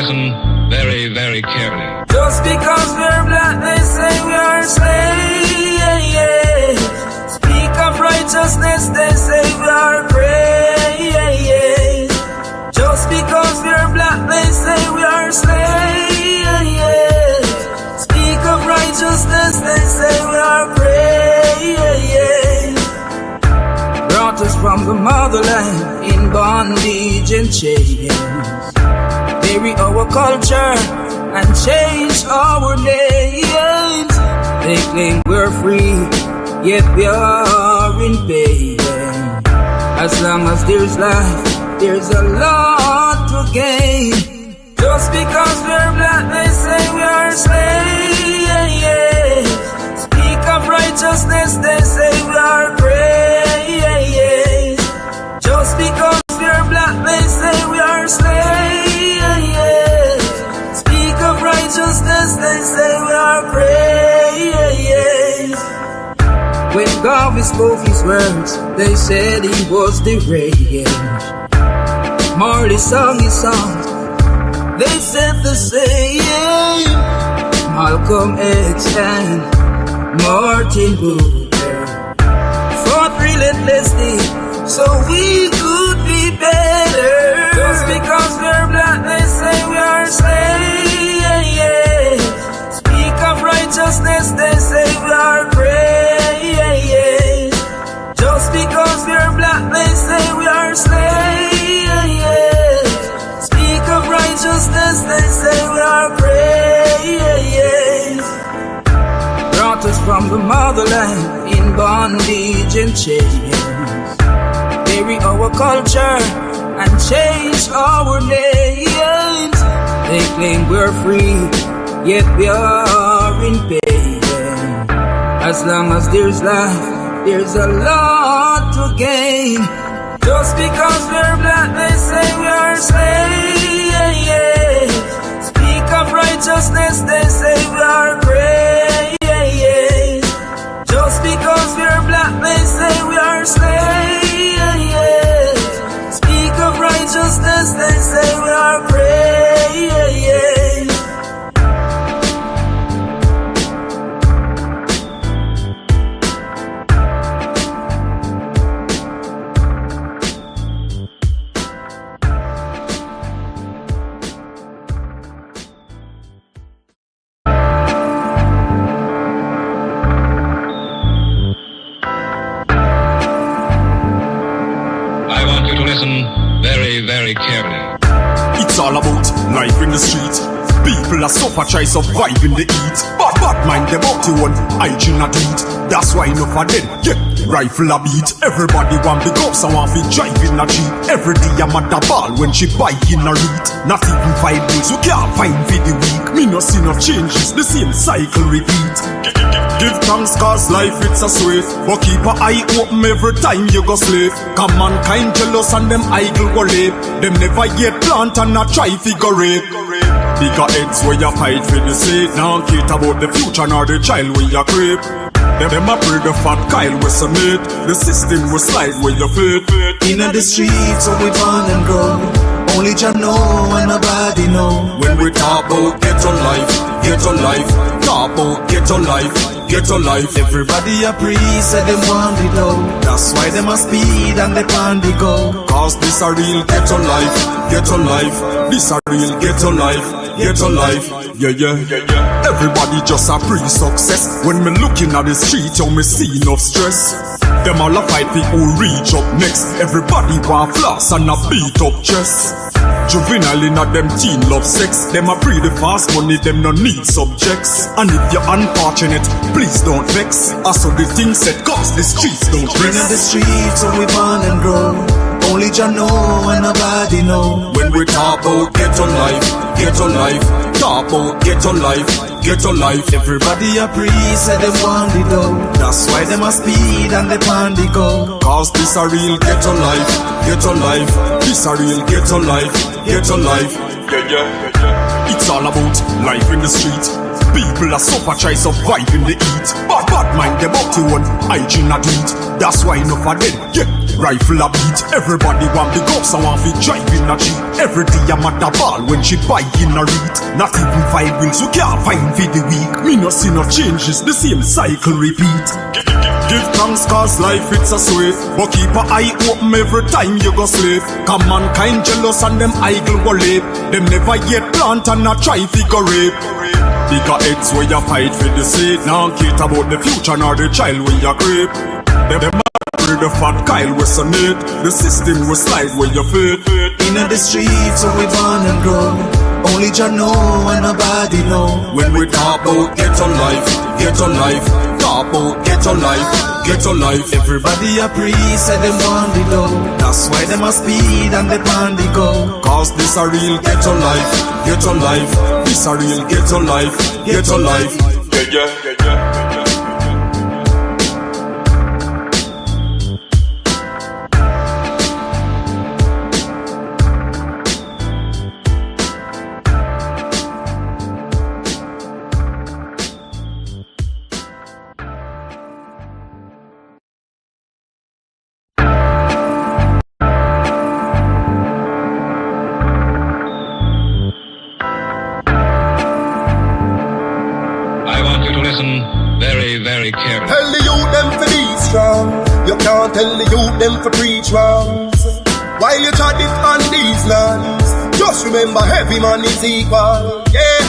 listen very, very carefully. Just because we're black, they say we are slaves. Speak of righteousness, they say we are praise. Just because we're black, they say we are slaves. Speak of righteousness, they say we are praise. Brought us from the motherland in bondage and chains. Bury our culture and change our names. They claim we're free, yet we are in pain. As long as there's life, there's a lot to gain. Just because we're black, they say we are slaves. Speak of righteousness, they say we are praise. Just because we're black, they say we are slaves. Speak of righteousness, they say we are praise. When Garvey spoke his words, they said he was deranged. Marley sang his songs, they said the same. Malcolm X and Martin Luther fought relentlessly so we could be better. Just because we're black, they say we are slaves. Speak of righteousness, they say we are praise. Just because we're black, they say we are slaves. Speak of righteousness, they say we are praise. Brought us from the motherland in bondage and chains. Bury our culture and change our names. They claim we're free, yet we are in pain. As long as there's life, there's a lot to gain. Just because we're black, they say we are slaves. Speak of righteousness, they say we are praise. Just because we're black, they say we are slaves. Speak of righteousness, they say we are praise. Listen very, very carefully. It's all about life in the street. People are suffer, try survive in the heat. But mind them up to one hygiene a beat. That's why enough of them get rifle a beat. Everybody want big ups and want to drive in a Jeep. Every day I'm at the ball when she buy in a read. Not even 5 days, you can't find for the week. Me no see no changes, the same cycle repeat. Give thanks cause life it's a sweet. But keep an eye open every time you go sleep. Cause mankind jealous and them idle go late. Them never yet plant and not try figure it. Bigger heads where you fight for the sake. Now care about the future nor the child where you creep. Them a pray the fat Kyle we submit. The system will slide where you fit. In the streets where we born and grow, only Jah know and nobody know. When we talk about ghetto life, talk about ghetto life. Everybody a priest, say them want it low. That's why them a speed and they pan the go. Cause this a real ghetto life. This a real ghetto life. Yeah. Everybody just a pre-success. When me looking at the street, you me see enough stress. Them all a fight for who reach up next. Everybody want floss and a beat up chest. Juvenile in a them teen love sex. Them a breed the fast money, them no need subjects. And if you're unfortunate, please don't vex. Also the things said cause the streets don't rest. In the streets where we born and grow, only Jah know and nobody know. When we talk about ghetto life, talk about ghetto life. Everybody a priest, say them want the dough. That's why them a speed and they pan the go. Cause this a real ghetto life. This a real ghetto life. Yeah. It's all about life in the street. People are suffer, try survive in the heat. But mind them up to one hygiene a beat. That's why enough of them, yeah, rifle a beat. Everybody want big ups, I want to drive in a Jeep. Every day I'm at the ball when she buy in a read. Not even 5 wheels, you can't find for the week. Me no see no changes, the same cycle repeat. Give thanks cause life it's a sweet, but keep an eye open every time you go sleep. Cause mankind jealous and them idle go late. Them never yet plant and not try figure rape. Bigger heads where you fight for the seed. Now care about the future nor the child when you creep. Them the fat Kyle we sonate. The system will slide where you fit. In the streets where we born and grow, only Jah know and nobody know. When we talk about ghetto life, ghetto life. Talk about ghetto life, ghetto life. Everybody a priest and them want the dough. That's why them a speed and they pan the go. Cause this a real ghetto life, ghetto life. This a real ghetto life, ghetto life. Yeah, yeah, yeah, yeah. Very careful. Tell the youth them for be strong. You can't tell the youth them for preach wrongs. While you try it on these lands, just remember every man is equal. Yeah,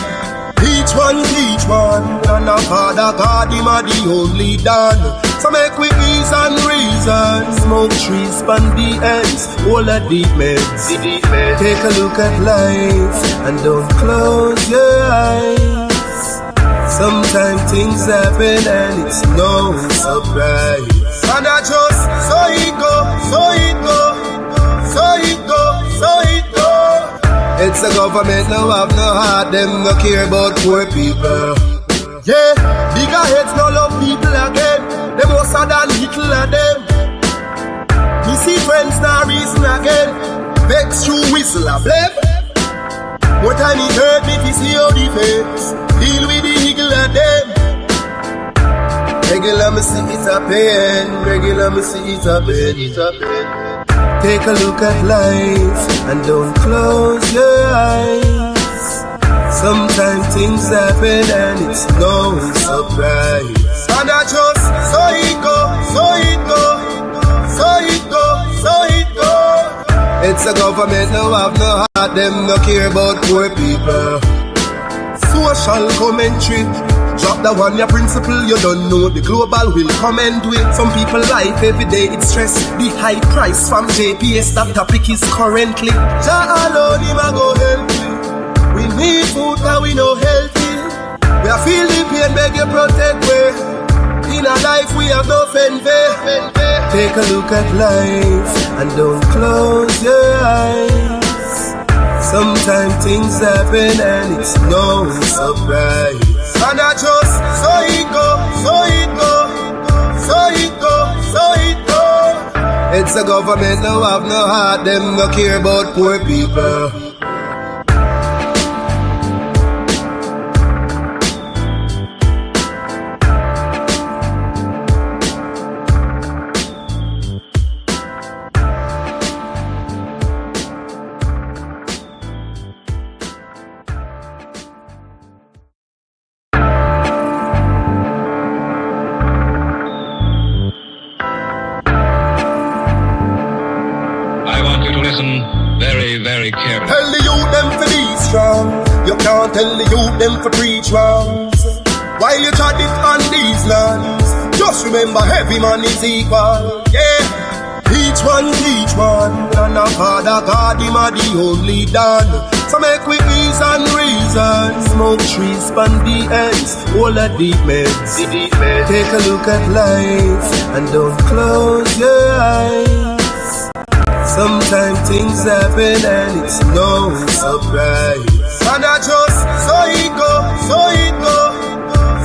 each one teach one. And our Father God, him are the only done. So make we ease and reason. Smoke trees, span the ends, all the deep meds. Take a look at life and don't close your eyes. Sometimes things happen and it's no surprise. And I just, so it go, so it go, so it go, so it go. It's the government now have no heart, them no care about poor people. Yeah, bigger heads no love people again. Them more sad than little of them. Me see friends now reason again. Vex through whistle a blame. What time it hurt me to see how the face deal with the eagle of them. Regular me see it a pain. Regular me see it a pain. Take a look at life and don't close your eyes. Sometimes things happen and it's no surprise. And I just, so it go, so it go, so it go, so it go. It's the government now have no heart, them no care about poor people. Social commentary, drop the one your principle, you don't know the global will come and do it. Some people life every day it's stress. The high price from JPS, that topic is currently. Jah alone him a go help you. We need food and we no healthy. We are feel the pain, beg you protect we. In our life we have no fanfare. Take a look at life and don't close your eyes. Sometimes things happen and it's no surprise. And I just, so it go, so it go, so it go, so it go. It's the government now have no heart, them no care about poor people. Very careful. Tell the youth them for be strong. You can't tell the youth them for preach wrongs. While you try it on these lands, just remember every man is equal. Yeah, each one teach one. And our Father God, him are the only done. So make we ease and reason. Smoke trees, span the ends, all the deep meds. Take a look at life and don't close your eyes. Sometimes things happen and it's no surprise. And I just, so it go, so it go,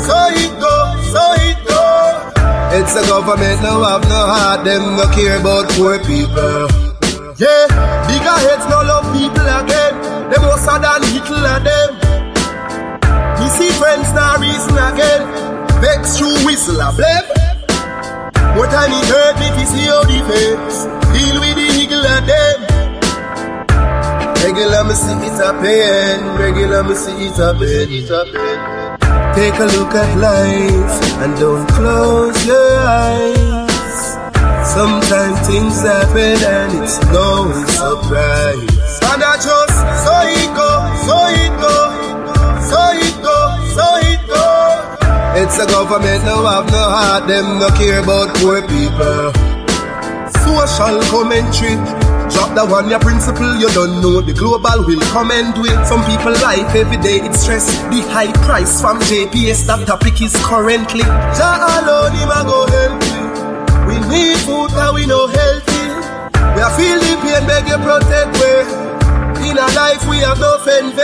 so it go, so it go. It's the government now have no heart, them no care about poor people. Yeah, bigger heads no love people again. Them more sad than little of them. Me see friends now reason again. Vex through whistle a blame. More time it hurt me to see how the face deal with the eagle of them. Regular me see it happen, regular me see it happen. Take a look at life and don't close your eyes. Sometimes things happen and it's no surprise. And I just so it go, so it go, so it go, so it go. It's a government no have no heart, them no care about poor people. Social commentary. Drop the one, your principle, you don't know. The global will come and do it. Some people life every day, it's stress. The high price from JPS, that topic is currently. Jah alone, him a go help you. We need food, cause we no healthy. We are feel the pain, beg you protect we. In our life, we have no fenve.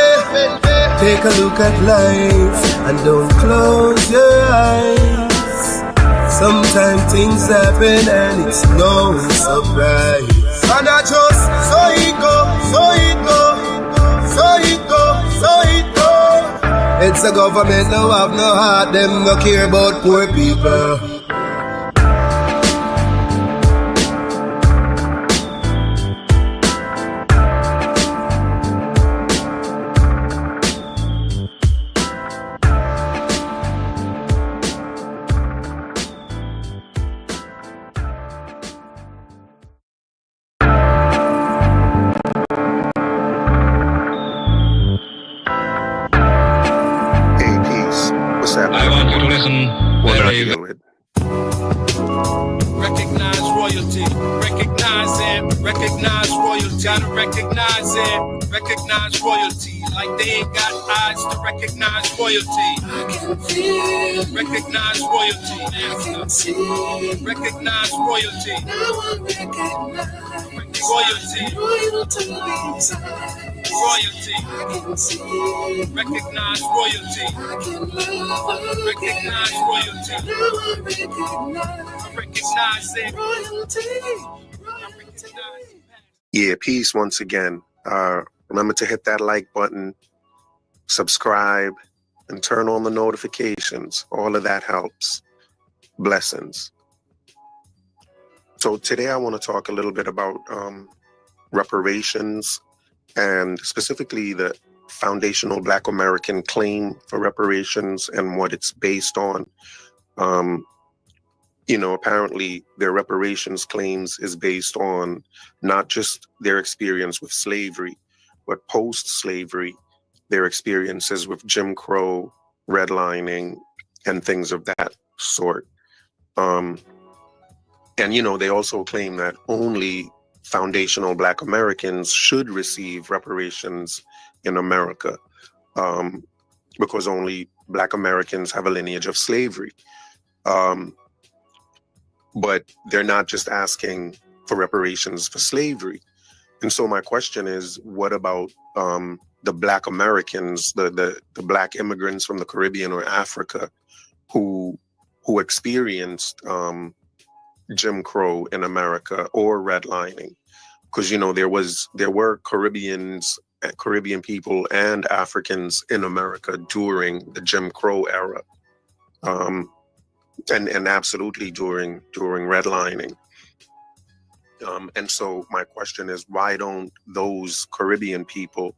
Take a look at life, and don't close your eyes. Sometimes things happen, and it's no surprise. And I just, so it go, so it go, so it go, so it go. It's a government no have no heart, them no care about poor people. I want you to listen very, recognize royalty, recognize royalty, gotta recognize royalty, like they ain't got eyes to recognize royalty. I can feel, recognize royalty, I can see, recognize royalty, now I recognize royalty inside. Royalty, I can see, recognize royalty, I can love, recognize royalty, now I recognize it, royalty. Yeah, peace once again. Remember to hit that like button, subscribe, and turn on the notifications. All of that helps. Blessings. So today I want to talk a little bit about reparations, and specifically the foundational Black American claim for reparations and what it's based on. Apparently their reparations claims is based on not just their experience with slavery, but post-slavery, their experiences with Jim Crow, redlining, and things of that sort. And they also claim that only foundational Black Americans should receive reparations in America, because only Black Americans have a lineage of slavery. But they're not just asking for reparations for slavery. And so my question is, what about the Black Americans, the Black immigrants from the Caribbean or Africa who experienced Jim Crow in America or redlining? Because there were Caribbean people and Africans in America during the Jim Crow era, and absolutely during redlining. And so my question is, why don't those Caribbean people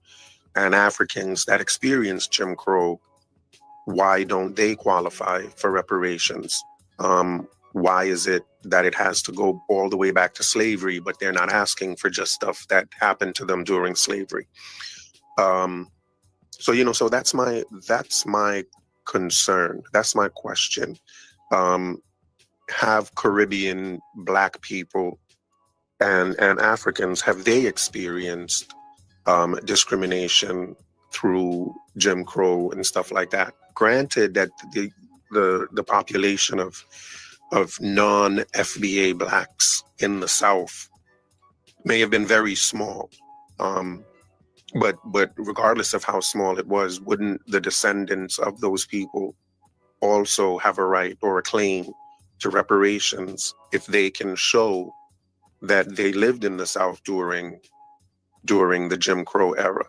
and Africans that experienced Jim Crow, why don't they qualify for reparations? Why is it that it has to go all the way back to slavery, but they're not asking for just stuff that happened to them during slavery? So that's my concern. That's my question. Have Caribbean Black people and Africans, have they experienced discrimination through Jim Crow and stuff like that? Granted that the population of non-FBA Blacks in the South may have been very small, but regardless of how small it was, wouldn't the descendants of those people also have a right or a claim to reparations if they can show that they lived in the South during the Jim Crow era?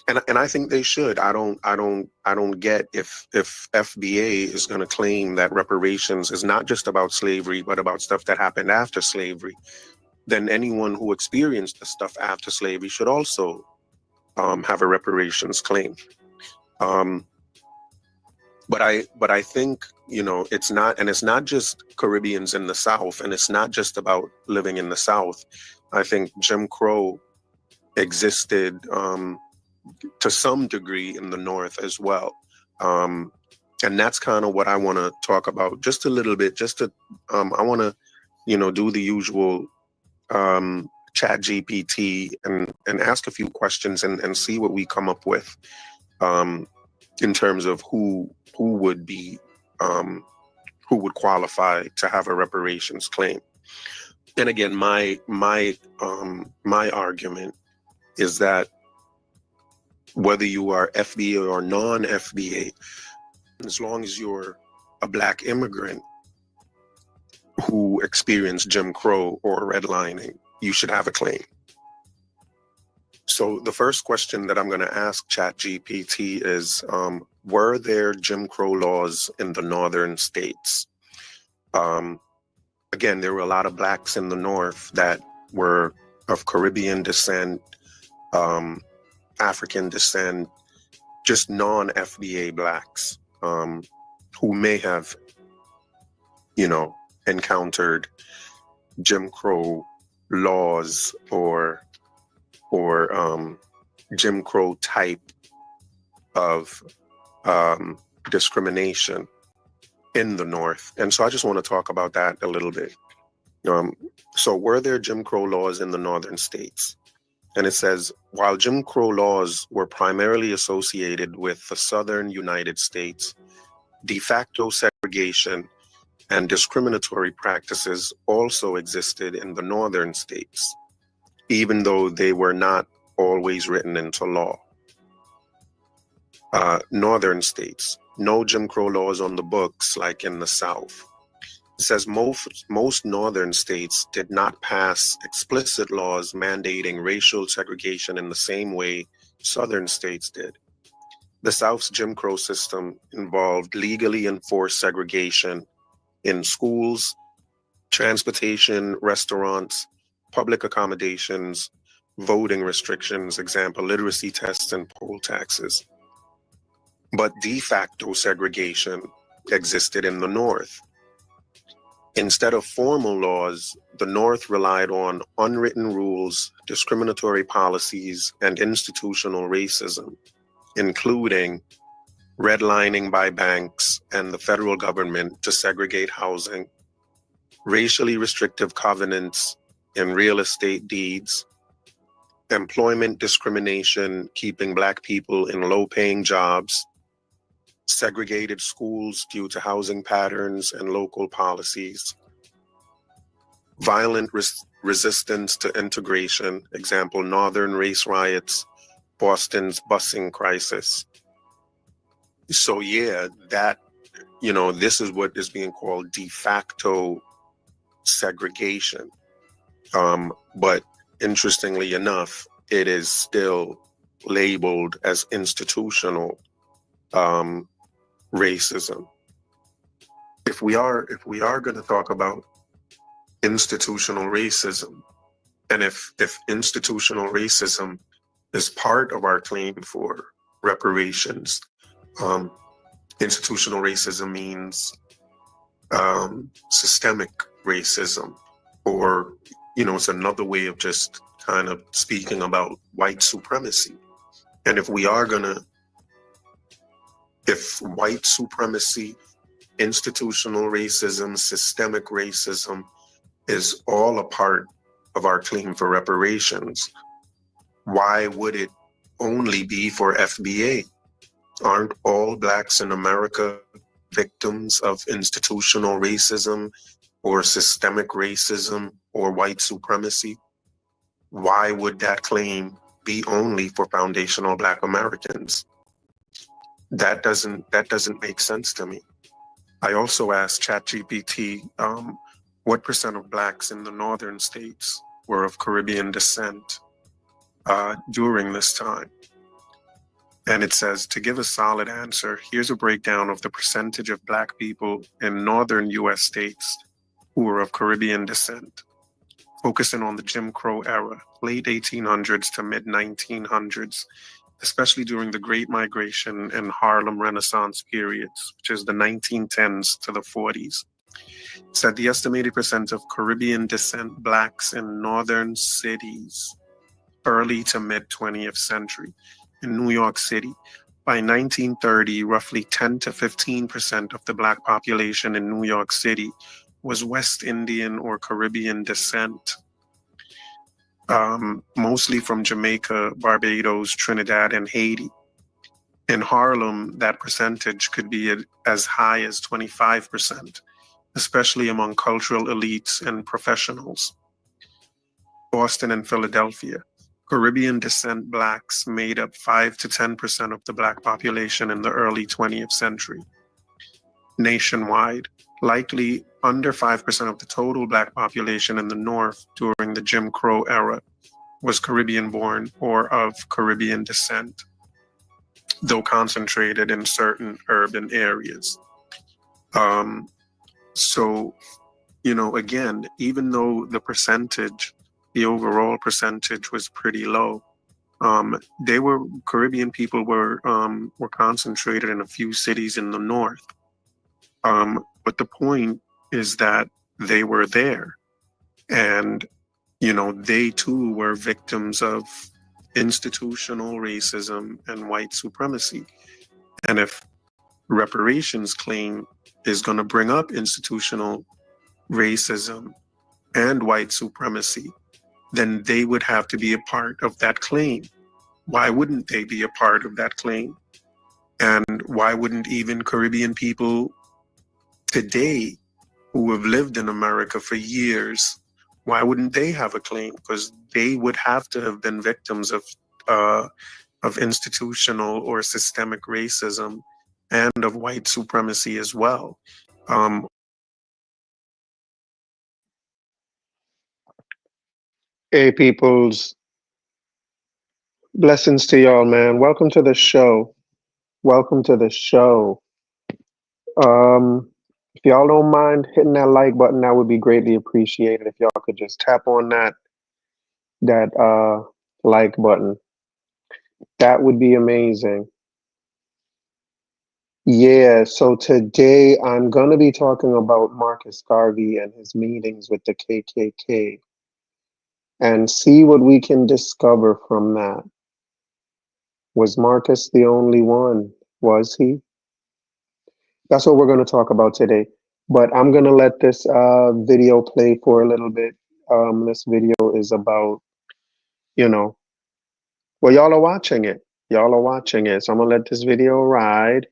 And I think they should. I don't get if FBA is going to claim that reparations is not just about slavery, but about stuff that happened after slavery, then anyone who experienced the stuff after slavery should also have a reparations claim. But I think, it's not just Caribbeans in the South, and it's not just about living in the South. I think Jim Crow existed to some degree in the North as well. And that's kind of what I want to talk about just a little bit, I want to, do the usual chat GPT and ask a few questions and see what we come up with in terms of who would be, who would qualify to have a reparations claim. And again, my argument is that whether you are FBA or non-FBA, as long as you're a Black immigrant who experienced Jim Crow or redlining, you should have a claim. So the first question that I'm going to ask ChatGPT is, were there Jim Crow laws in the northern states? Again, there were a lot of Blacks in the North that were of Caribbean descent, African descent, just non-FBA Blacks who may have, encountered Jim Crow laws or Jim Crow type of discrimination in the North. And so I just want to talk about that a little bit. So were there Jim Crow laws in the northern states? And it says, while Jim Crow laws were primarily associated with the southern United States, de facto segregation and discriminatory practices also existed in the northern states, even though they were not always written into law. Northern states, no Jim Crow laws on the books like in the South. It says most northern states did not pass explicit laws mandating racial segregation in the same way southern states did. The South's Jim Crow system involved legally enforced segregation in schools, transportation, restaurants, public accommodations, voting restrictions, example, literacy tests and poll taxes. But de facto segregation existed in the North. Instead of formal laws, the North relied on unwritten rules, discriminatory policies, and institutional racism, including redlining by banks and the federal government to segregate housing, racially restrictive covenants in real estate deeds, employment discrimination, keeping Black people in low-paying jobs, segregated schools due to housing patterns and local policies, violent resistance to integration, example, Northern race riots, Boston's busing crisis. So yeah, that, this is what is being called de facto segregation. But interestingly enough, it is still labeled as institutional racism. If we are going to talk about institutional racism, and if institutional racism is part of our claim for reparations, institutional racism means systemic racism, or it's another way of just kind of speaking about white supremacy. And if white supremacy, institutional racism, systemic racism is all a part of our claim for reparations, why would it only be for FBA? Aren't all Blacks in America victims of institutional racism or systemic racism or white supremacy? Why would that claim be only for foundational Black Americans? That doesn't make sense to me. I also asked ChatGPT, what % of Blacks in the northern states were of Caribbean descent during this time? And it says, to give a solid answer, here's a breakdown of the percentage of Black people in northern U.S. states who were of Caribbean descent, focusing on the Jim Crow era, late 1800s to mid 1900s, especially during the Great Migration and Harlem Renaissance periods, which is the 1910s to the 40s. It said the estimated percent of Caribbean descent Blacks in northern cities, early to mid 20th century, in New York City. By 1930, roughly 10 to 15% of the Black population in New York City was West Indian or Caribbean descent, mostly from Jamaica, Barbados, Trinidad, and Haiti. In Harlem, that percentage could be as high as 25%, especially among cultural elites and professionals. Boston and Philadelphia, Caribbean descent Blacks made up 5 to 10% of the Black population in the early 20th century. Nationwide, likely under 5% of the total Black population in the North during the Jim Crow era was Caribbean born or of Caribbean descent, though concentrated in certain urban areas. So, again, even though the overall percentage was pretty low, Caribbean people were concentrated in a few cities in the North. But the point is that they were there, and they too were victims of institutional racism and white supremacy. And if reparations claim is going to bring up institutional racism and white supremacy, then they would have to be a part of that claim. Why wouldn't they be a part of that claim? And why wouldn't even Caribbean people today who have lived in America for years, why wouldn't they have a claim? Because they would have to have been victims of institutional or systemic racism and of white supremacy as well. Hey, peoples. Blessings to y'all, man. Welcome to the show. Welcome to the show. If y'all don't mind hitting that like button, that would be greatly appreciated. If y'all could just tap on that like button, that would be amazing. Yeah, so today I'm going to be talking about Marcus Garvey and his meetings with the KKK and see what we can discover from that. Was Marcus the only one? Was he? That's what we're going to talk about today. But I'm going to let this video play for a little bit. This video is about, well, y'all are watching it. Y'all are watching it. So I'm going to let this video ride.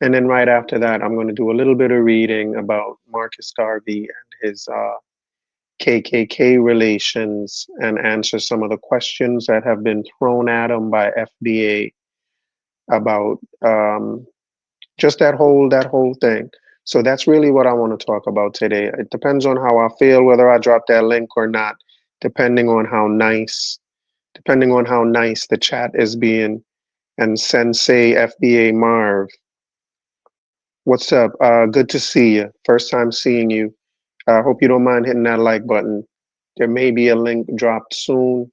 And then right after that, I'm going to do a little bit of reading about Marcus Garvey and his KKK relations and answer some of the questions that have been thrown at him by FBA about just that whole thing. So that's really what I want to talk about today. It depends on how I feel, whether I drop that link or not, depending on how nice the chat is being. And Sensei FBA Marv, what's up? Good to see you. First time seeing you. I hope you don't mind hitting that like button. There may be a link dropped soon.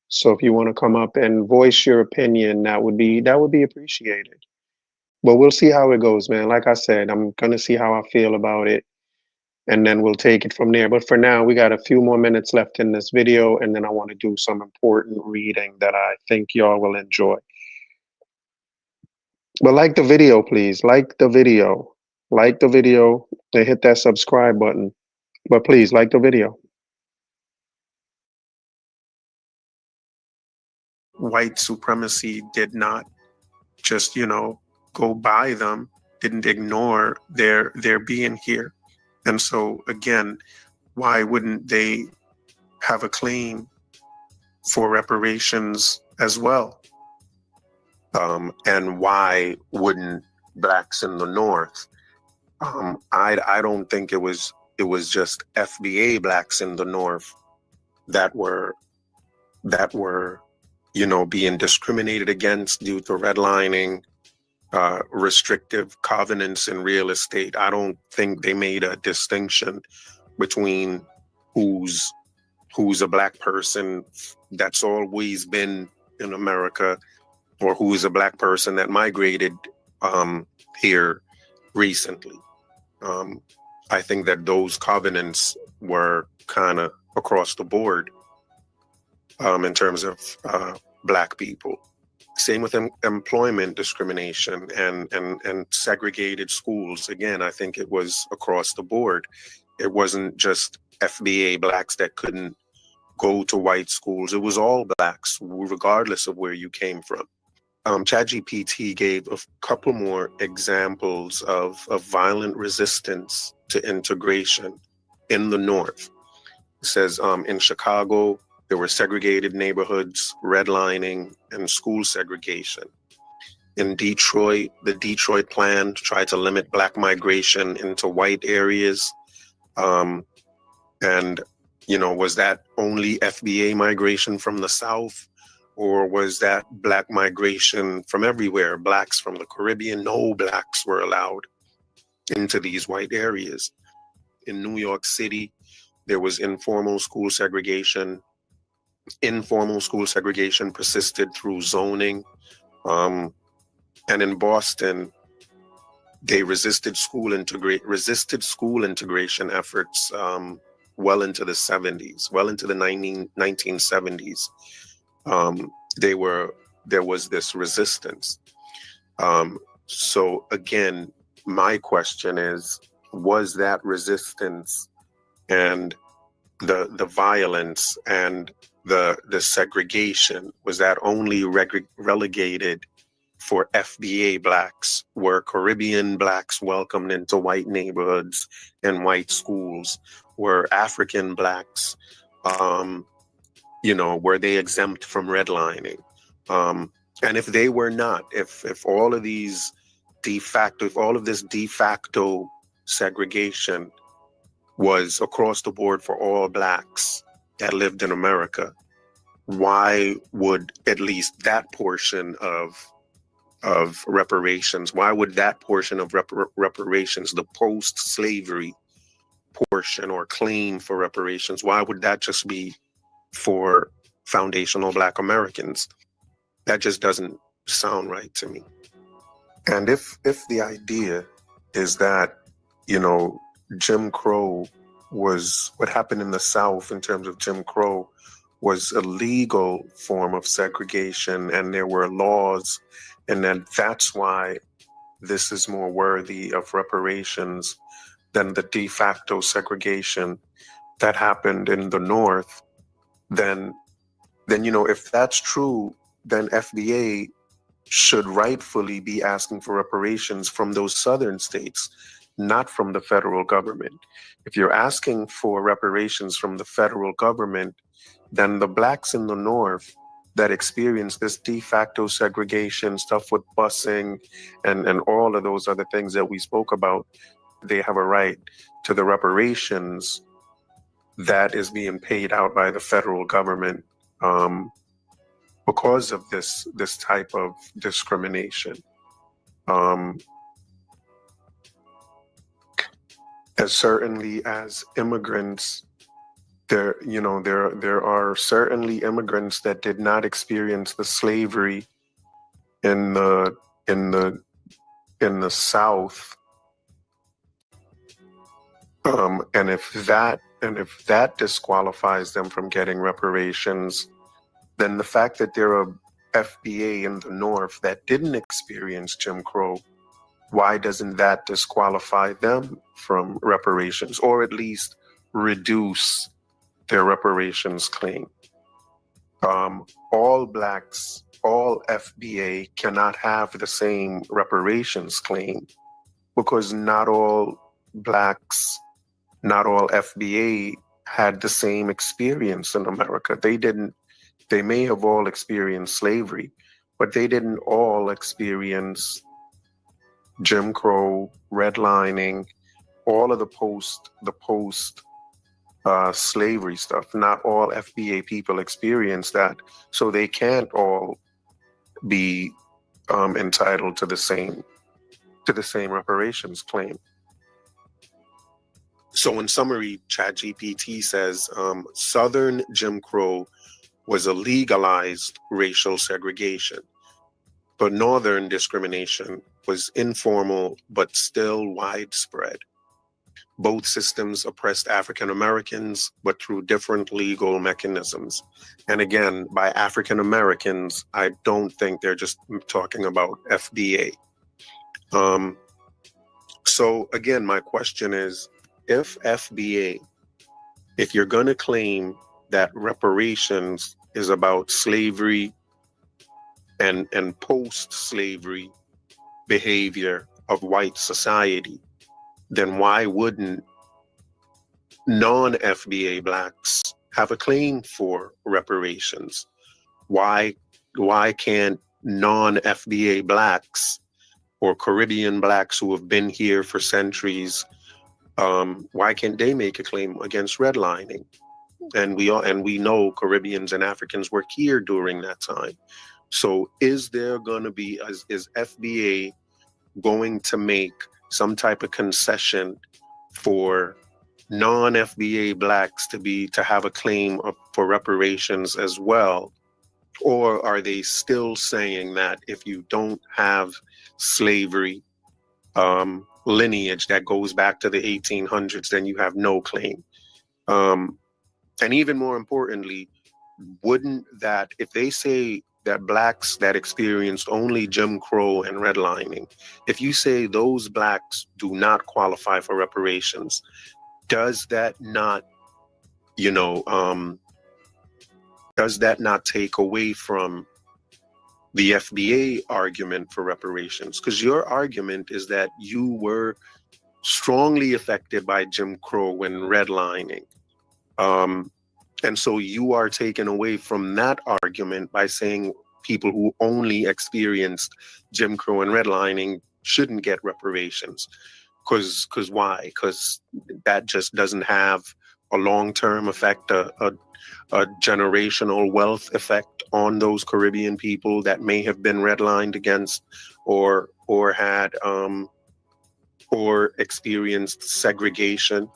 So if you want to come up and voice your opinion, that would be appreciated. But we'll see how it goes, man. Like I said, I'm going to see how I feel about it, and then we'll take it from there. But for now, we got a few more minutes left in this video, and then I want to do some important reading that I think y'all will enjoy. But like the video, please. Like the video. Like the video and hit that subscribe button. But please, like the video. White supremacy did not just, go by them, didn't ignore their being here. And so again, why wouldn't they have a claim for reparations as well? And why wouldn't Blacks in the North? I don't think it was just FBA Blacks in the North that were being discriminated against due to redlining, restrictive covenants in real estate. I don't think they made a distinction between who's a black person that's always been in America or who is a black person that migrated here recently. I think that those covenants were kind of across the board in terms of black people. Same with employment discrimination and segregated schools. Again, I think it was across the board. It wasn't just FBA blacks that couldn't go to white schools. It was all blacks, regardless of where you came from. ChatGPT gave a couple more examples of violent resistance to integration in the North. It says in Chicago, there were segregated neighborhoods, redlining, and school segregation. In Detroit, the Detroit plan tried to limit black migration into white areas. And, was that only FBA migration from the South? Or was that black migration from everywhere? Blacks from the Caribbean? No blacks were allowed into these white areas. In New York City, there was informal school segregation. Informal school segregation persisted through zoning. And in Boston, they resisted school integration efforts well into the 70s, well into the 1970s. There was this resistance. So again, my question is, was that resistance and the violence and the segregation, was that only relegated for FBA blacks? Were Caribbean blacks welcomed into white neighborhoods and white schools? Were African blacks, were they exempt from redlining? And if they were not, if all of these if all of this de facto segregation was across the board for all blacks that lived in America, why would at least that portion of reparations, why would that portion of reparations, the post-slavery portion or claim for reparations, why would that just be for foundational black Americans? That just doesn't sound right to me. And if the idea is that, Jim Crow was, what happened in the South in terms of Jim Crow was a legal form of segregation and there were laws, and that's why this is more worthy of reparations than the de facto segregation that happened in the North, then if that's true, then FBA should rightfully be asking for reparations from those southern states, not from the federal government. If you're asking for reparations from the federal government, then the blacks in the North that experience this de facto segregation, stuff with busing and all of those other things that we spoke about, they have a right to the reparations that is being paid out by the federal government because of this type of discrimination. As certainly as immigrants, there are certainly immigrants that did not experience the slavery in the South. And if that disqualifies them from getting reparations, then the fact that there are FBA in the North that didn't experience Jim Crow, why doesn't that disqualify them from reparations, or at least reduce their reparations claim? All blacks, all FBA cannot have the same reparations claim because not all blacks, not all FBA had the same experience in America. They may have all experienced slavery, but they didn't all experience Jim Crow, redlining, all of the post slavery stuff. Not all FBA people experience that, so they can't all be entitled to the same reparations claim. So in summary, ChatGPT says Southern Jim Crow was a legalized racial segregation, but Northern discrimination was informal but still widespread. Both systems oppressed African Americans, but through different legal mechanisms. And again, by African Americans, I don't think they're just talking about FBA. So again, my question is, if FBA, if you're going to claim that reparations is about slavery and post-slavery behavior of white society, then why wouldn't non-FBA blacks have a claim for reparations? Why can't non-FBA blacks or Caribbean blacks who have been here for centuries, why can't they make a claim against redlining? And we know Caribbeans and Africans were here during that time. So is there going to be, is FBA going to make some type of concession for non-FBA blacks to have a claim for reparations as well? Or are they still saying that if you don't have slavery lineage that goes back to the 1800s, then you have no claim? And even more importantly, wouldn't that, if they say that blacks that experienced only Jim Crow and redlining, if you say those blacks do not qualify for reparations, does that not, does that not take away from the FBA argument for reparations? Because your argument is that you were strongly affected by Jim Crow and redlining. And so you are taken away from that argument by saying people who only experienced Jim Crow and redlining shouldn't get reparations. Because why? Because that just doesn't have a long-term effect, a generational wealth effect on those Caribbean people that may have been redlined against or had or experienced segregation.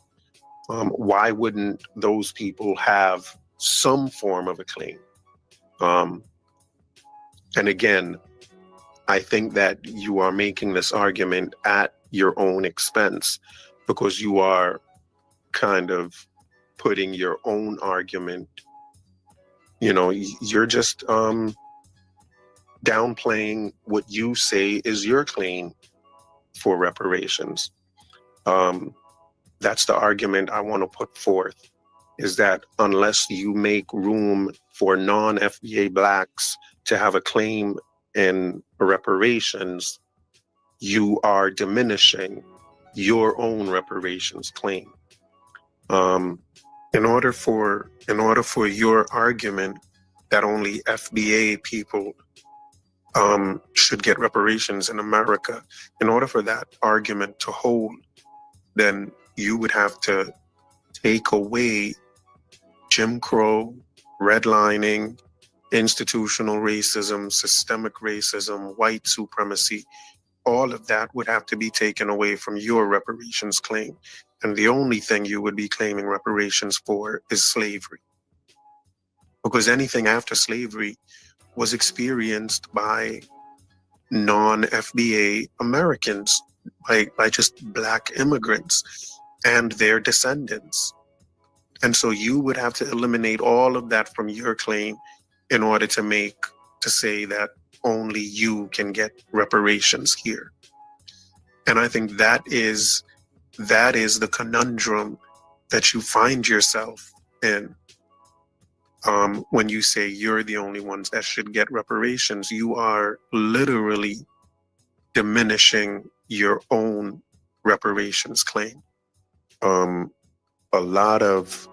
Why wouldn't those people have some form of a claim? And again, I think that you are making this argument at your own expense, because you are kind of putting your own argument, you're just downplaying what you say is your claim for reparations. That's the argument I want to put forth, is that unless you make room for non-FBA blacks to have a claim in reparations, you are diminishing your own reparations claim. In order for your argument that only FBA people should get reparations in America, in order for that argument to hold, then you would have to take away Jim Crow, redlining, institutional racism, systemic racism, white supremacy. All of that would have to be taken away from your reparations claim. And the only thing you would be claiming reparations for is slavery. Because anything after slavery was experienced by non-FBA Americans, by just black immigrants and their descendants. And so you would have to eliminate all of that from your claim in order to say that only you can get reparations here. And I think that is the conundrum that you find yourself in. When you say you're the only ones that should get reparations, you are literally diminishing your own reparations claim. A lot of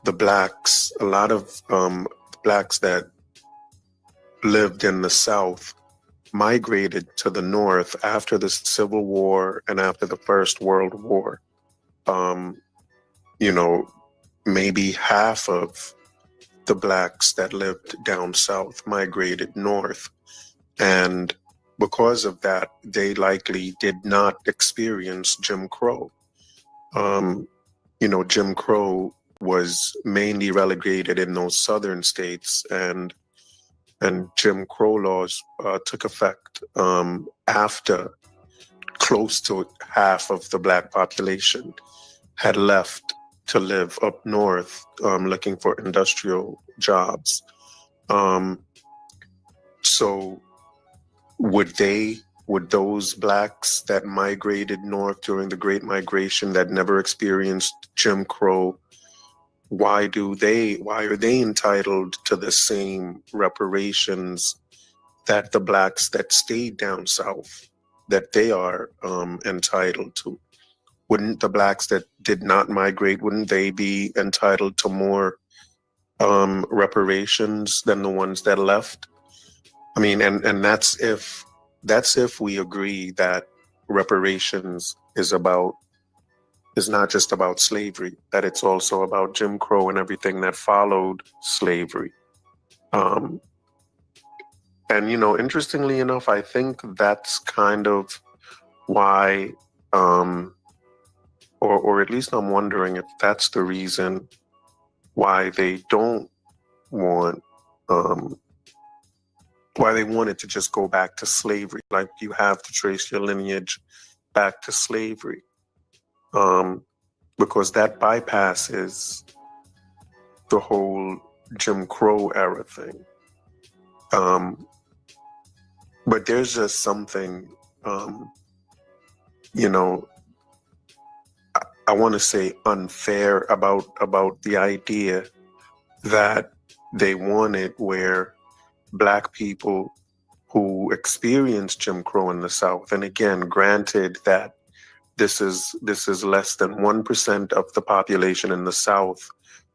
blacks that lived in the South migrated to the North after the Civil War and after the First World War. maybe half of the blacks that lived down south migrated north. And because of that, they likely did not experience Jim Crow. Jim Crow was mainly relegated in those southern states, and Jim Crow laws took effect after close to half of the black population had left to live up north, looking for industrial jobs. So would those blacks that migrated north during the Great Migration that never experienced Jim Crow, why are they entitled to the same reparations that the blacks that stayed down south, that they are entitled to? Wouldn't the blacks that did not migrate, wouldn't they be entitled to more reparations than the ones that left? I mean, and that's if we agree that reparations is not just about slavery, that it's also about Jim Crow and everything that followed slavery. And interestingly enough, I think that's kind of why, or at least I'm wondering if that's the reason why they don't want, why they wanted to just go back to slavery. Like, you have to trace your lineage back to slavery, because that bypasses the whole Jim Crow era thing. But there's just something, I want to say unfair about the idea that they wanted, where black people who experienced Jim Crow in the South, and again, granted that this is less than 1% of the population in the South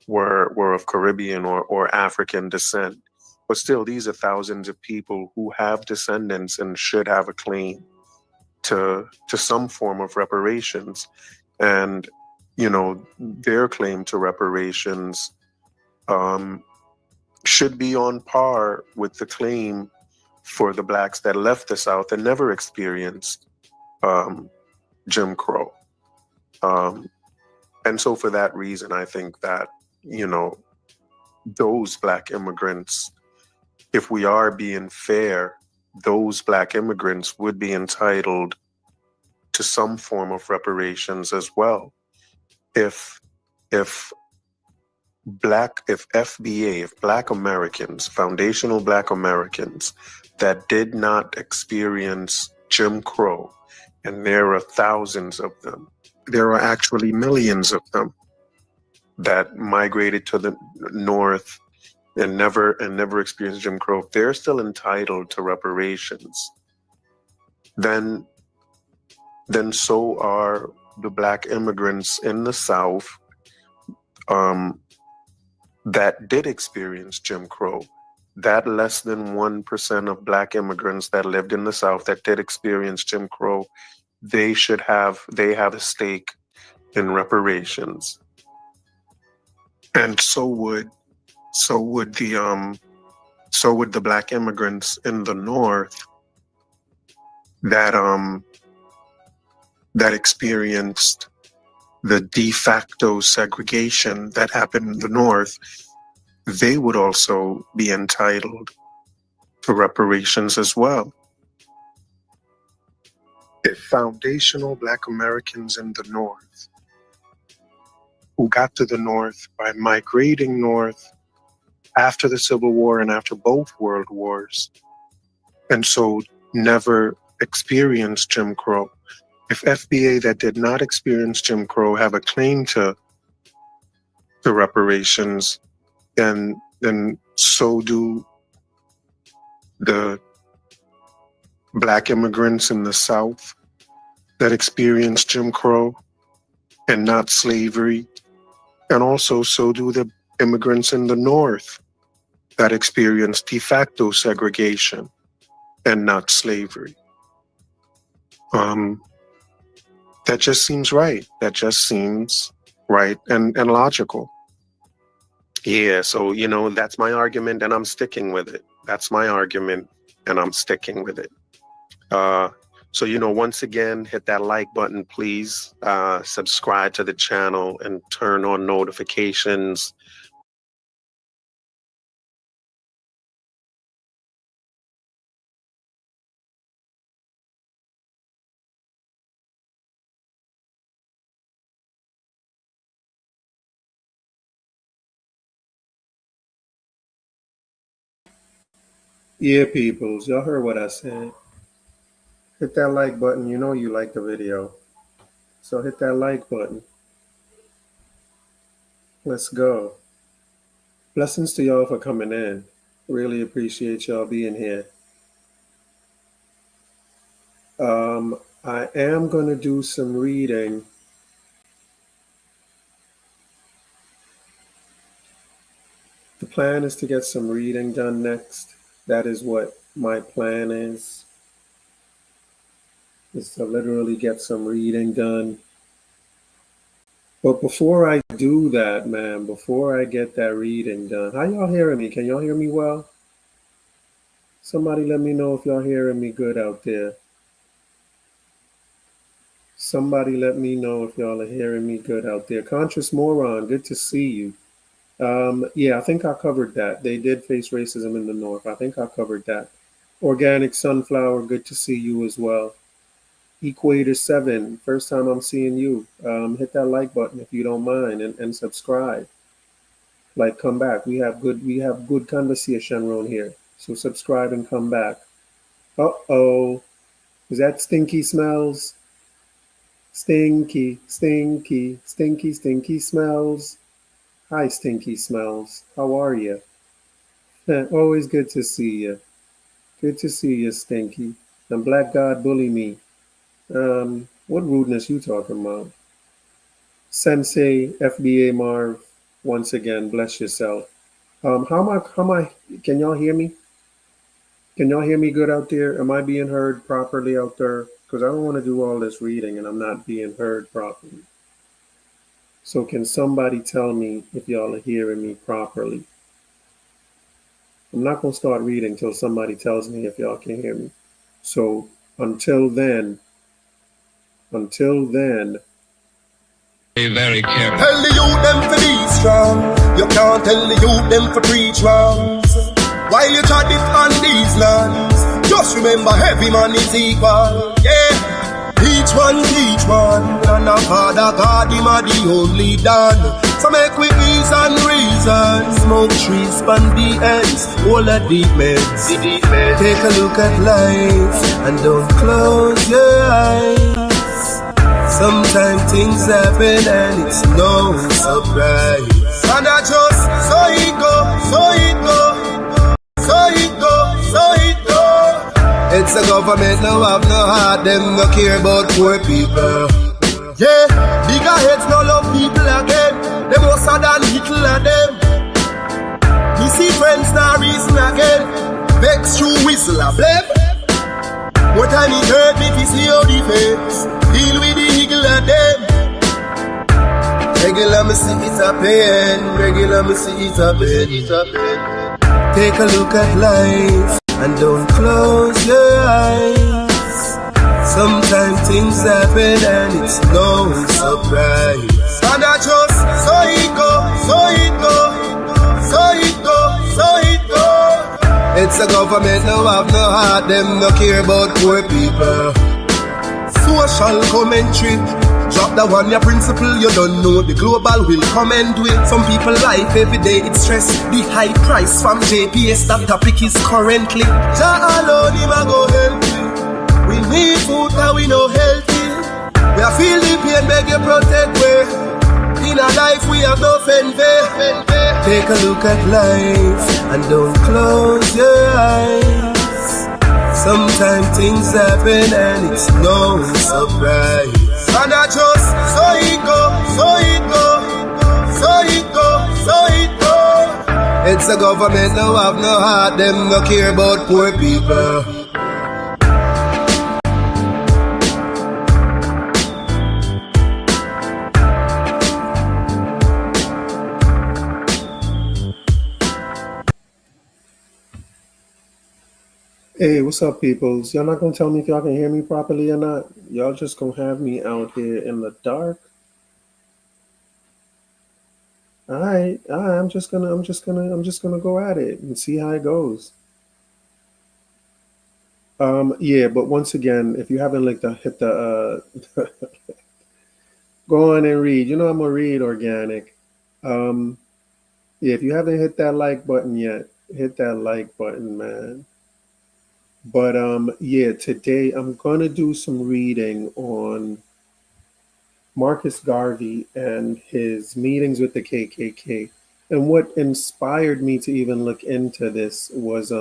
were of Caribbean or African descent, but still, these are thousands of people who have descendants and should have a claim to some form of reparations. And their claim to reparations should be on par with the claim for the blacks that left the South and never experienced Jim Crow. And so for that reason, I think that, those black immigrants, if we are being fair, those black immigrants would be entitled to some form of reparations as well. If black Americans, foundational black Americans that did not experience Jim Crow, and there are thousands of them, there are actually millions of them that migrated to the North and never experienced Jim Crow, if they're still entitled to reparations, then so are the black immigrants in the South that did experience Jim Crow. That less than 1% of black immigrants that lived in the South that did experience Jim Crow, they have a stake in reparations. And so would the black immigrants in the North that experienced the de facto segregation that happened in the North. They would also be entitled to reparations as well. If foundational black Americans in the North, who got to the North by migrating north after the Civil War and after both World Wars, and so never experienced Jim Crow, if FBA that did not experience Jim Crow have a claim to reparations, then so do the black immigrants in the South that experienced Jim Crow and not slavery, and also so do the immigrants in the North that experienced de facto segregation and not slavery. That just seems right. That just seems right and logical. Yeah, so that's my argument, and I'm sticking with it. That's my argument, and I'm sticking with it. So once again, hit that like button, please. Subscribe to the channel and turn on notifications. Yeah, peoples, y'all heard what I said. Hit that like button. You know you like the video. So hit that like button. Let's go. Blessings to y'all for coming in. Really appreciate y'all being here. I am going to do some reading. The plan is to get some reading done next. That is what my plan is to literally get some reading done. But before I do that, man, before I get that reading done, how y'all hearing me? Can y'all hear me well? Somebody let me know if y'all hearing me good out there. Somebody let me know if y'all are hearing me good out there. Conscious Moron, good to see you. Yeah, I think I covered that. They did face racism in the North. I think I covered that. Organic Sunflower, good to see you as well. Equator 7, first time I'm seeing you. Hit that like button if you don't mind, and subscribe. Like, come back. We have good conversation around here. So subscribe and come back. Uh-oh. Is that Stinky Smells? Stinky, stinky, stinky, stinky smells. Hi, Stinky Smells. How are you? Always good to see you. Good to see you, Stinky. And Black God Bully Me. What rudeness you talking about? Sensei, FBA Marv, once again, bless yourself. How am I, can y'all hear me? Can y'all hear me good out there? Am I being heard properly out there? Because I don't want to do all this reading and I'm not being heard properly. So can somebody tell me if y'all are hearing me properly? I'm not going to start reading until somebody tells me if y'all can hear me. So until then, be very careful. Tell the youth them to be strong. You can't tell the youth them to preach wrongs. While you try it on these lands, just remember every man is equal. Yeah. Each one, and our Father God, him are the only done. So make we ease and reason. Smoke trees, span the ends, all the deep meds. Take a look at life and don't close your eyes. Sometimes things happen and it's no surprise. And I just so it go. It's the government now have no heart, them no care about poor people. Yeah, bigger heads no love people again. Them more sad than little of them. Me see friends now reason again. Vex through whistle a blame. More time it hurt me to see how the face deal with the eagle of them. Regular me see it a pain. Regular me see it a pain. Take a look at life and don't close your eyes. Sometimes things happen and it's no surprise. And I just so it go. It's the government now have no heart, them no care about poor people. Social commentary. Drop the one your principle, you don't know the global will come and do it. Some people life every day it's stress. The high price from JPS, that topic is currently. Jah alone him a go help you. We need food and we no healthy. We are feel the pain, beg you protect we. In our life we have no envy. Take a look at life and don't close your eyes. Sometimes things happen and it's no surprise. And I just so it go. It's the government now have no heart, them no care about poor people. Hey, what's up, peoples? Y'all not gonna tell me if y'all can hear me properly or not? Y'all just gonna have me out here in the dark? All right, I'm just gonna go at it and see how it goes. Yeah, but once again, if you haven't hit the go on and read. You know I'm gonna read organic. Um, yeah, if you haven't hit that like button yet, hit that like button, man. But yeah, today I'm gonna do some reading on Marcus Garvey and his meetings with the KKK. And what inspired me to even look into this was,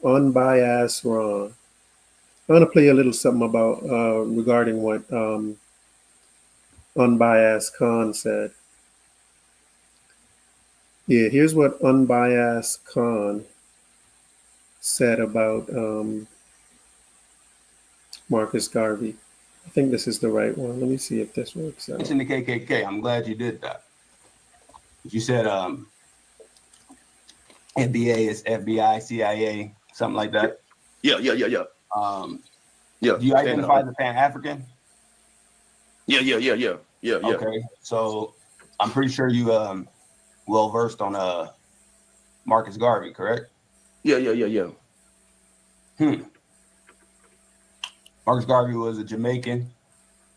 unbiased Ron. I want to play a little something about regarding what unbiased Khan said. Yeah, here's what unbiased Khan said about Marcus Garvey. I think this is the right one. Let me see if this works out. Mention the KKK. I'm glad you did that. You said NBA is FBI, CIA, something like that. Yeah. Do you identify as a Pan-African? Yeah. Okay, so I'm pretty sure you well versed on Marcus Garvey, correct? Yeah. Marcus Garvey was a Jamaican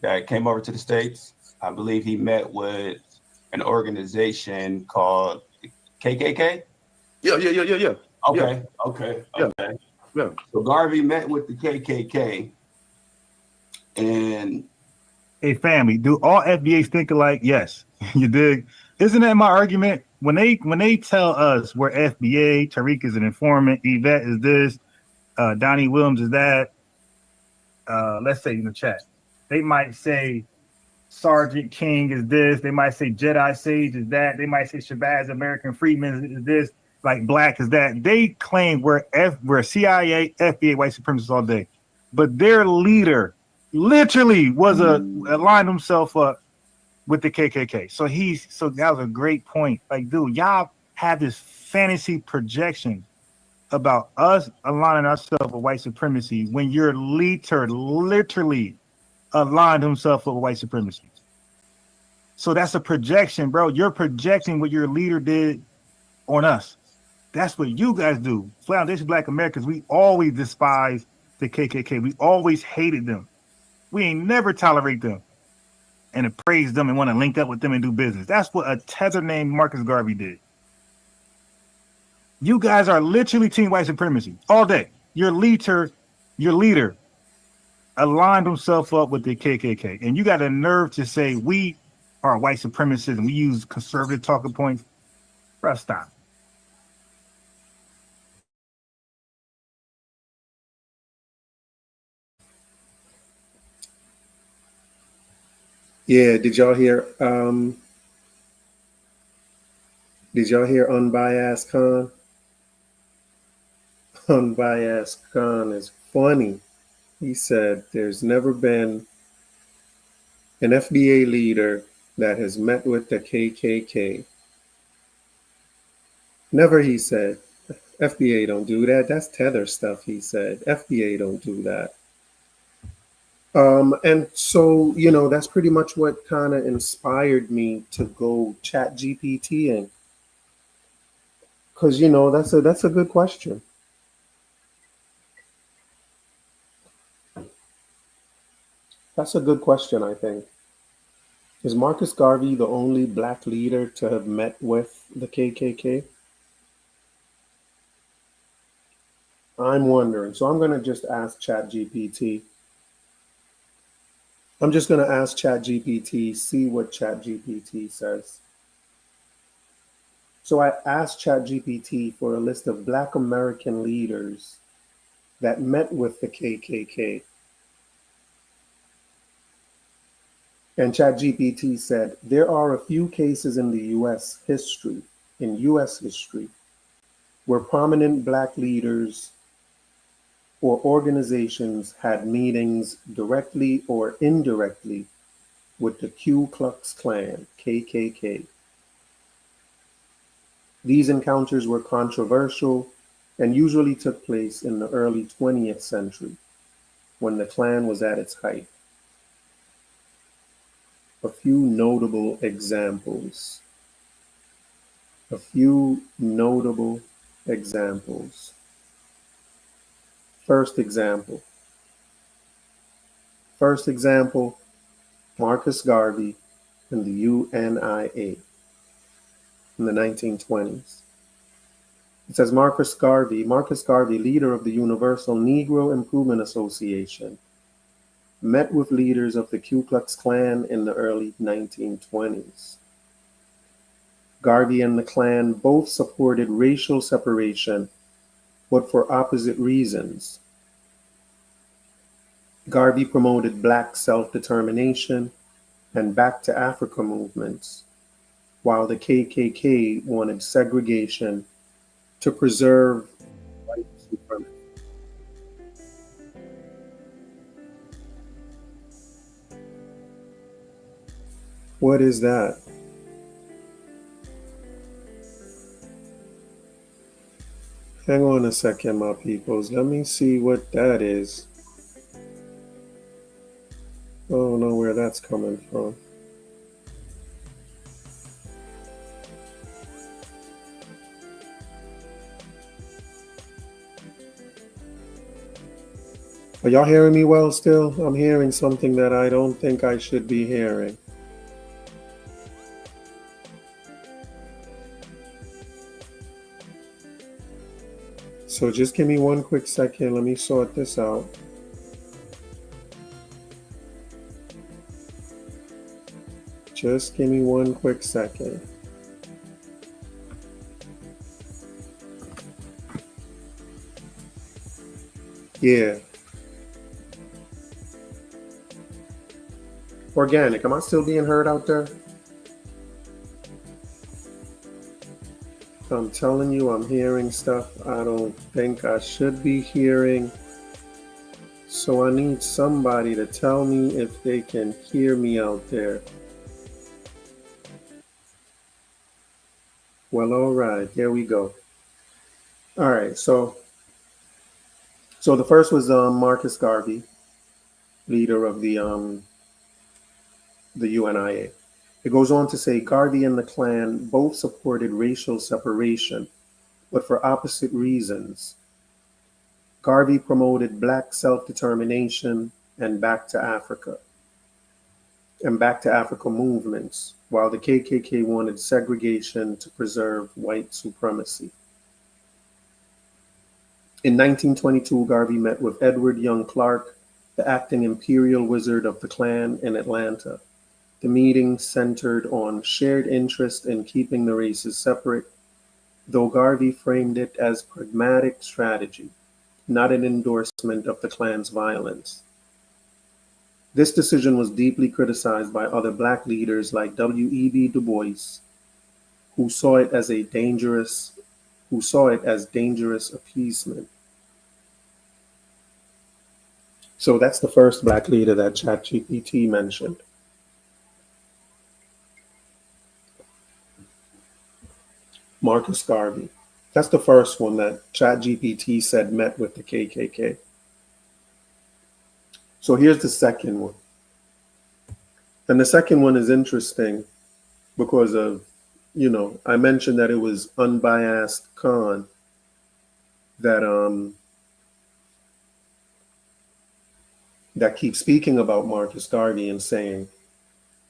that came over to the States. I believe he met with an organization called KKK. Yeah. Okay. Yeah. So Garvey met with the KKK, and hey, family, do all FBAs think alike? Yes, you dig. Isn't that my argument? When they tell us we're FBA, Tariq is an informant, Yvette is this, Donnie Williams is that. Let's say in the chat, they might say Sergeant King is this. They might say Jedi Sage is that. They might say Shabazz American Freedman is this. Like Black is that. They claim we're CIA, FBA, white supremacists all day, but their leader literally was aligned himself up with the KKK. So that was a great point. Like, dude, y'all have this fantasy projection about us aligning ourselves with white supremacy when your leader literally aligned himself with white supremacy. So that's a projection, bro. You're projecting what your leader did on us. That's what you guys do. Foundation Black Americans, we always despise the KKK. We always hated them. We ain't never tolerate them and praise them and want to link up with them and do business. That's what a tether named Marcus Garvey did. You guys are literally team white supremacy all day. Your leader aligned himself up with the KKK. And you got a nerve to say we are white supremacists and we use conservative talking points. Bro, stop. Yeah, did y'all hear unbiased Khan? Unbiased Khan is funny. He said there's never been an FDA leader that has met with the KKK. Never, he said. FDA don't do that. That's tether stuff, he said. FDA don't do that. And so, that's pretty much what kind of inspired me to go chat GPT in. Because, that's a good question. That's a good question, I think. Is Marcus Garvey the only Black leader to have met with the KKK? I'm wondering. So I'm going to just ask ChatGPT. I'm just going to ask ChatGPT, see what ChatGPT says. So I asked ChatGPT for a list of Black American leaders that met with the KKK. And ChatGPT said, there are a few cases in U.S. history, where prominent Black leaders or organizations had meetings directly or indirectly with the Ku Klux Klan, KKK. These encounters were controversial and usually took place in the early 20th century when the Klan was at its height. A few notable examples. A few notable examples. First example, Marcus Garvey and the UNIA in the 1920s. It says Marcus Garvey, leader of the Universal Negro Improvement Association, met with leaders of the Ku Klux Klan in the early 1920s. Garvey and the Klan both supported racial separation, but for opposite reasons. Garvey promoted Black self-determination and Back to Africa movements, while the KKK wanted segregation to preserve white supremacy. What is that? Hang on a second, my peoples. Let me see what that is. I don't know where that's coming from. Are y'all hearing me well still? I'm hearing something that I don't think I should be hearing. So just give me one quick second. Let me sort this out. Just give me one quick second. Yeah. Organic, am I still being heard out there? I'm telling you, I'm hearing stuff I don't think I should be hearing. So I need somebody to tell me if they can hear me out there. Well, all right, there we go. All right, so the first was Marcus Garvey, leader of the UNIA. It goes on to say Garvey and the Klan both supported racial separation, but for opposite reasons. Garvey promoted Black self-determination and Back to Africa movements, while the KKK wanted segregation to preserve white supremacy. In 1922, Garvey met with Edward Young Clark, the acting imperial wizard of the Klan in Atlanta. The meeting centered on shared interest in keeping the races separate, though Garvey framed it as pragmatic strategy, not an endorsement of the Klan's violence. This decision was deeply criticized by other Black leaders like W.E.B. Du Bois, who saw it as dangerous appeasement. So that's the first Black leader that ChatGPT mentioned. Marcus Garvey. That's the first one that ChatGPT said met with the KKK. So here's the second one. And the second one is interesting because of, I mentioned that it was unbiased Khan that keeps speaking about Marcus Garvey and saying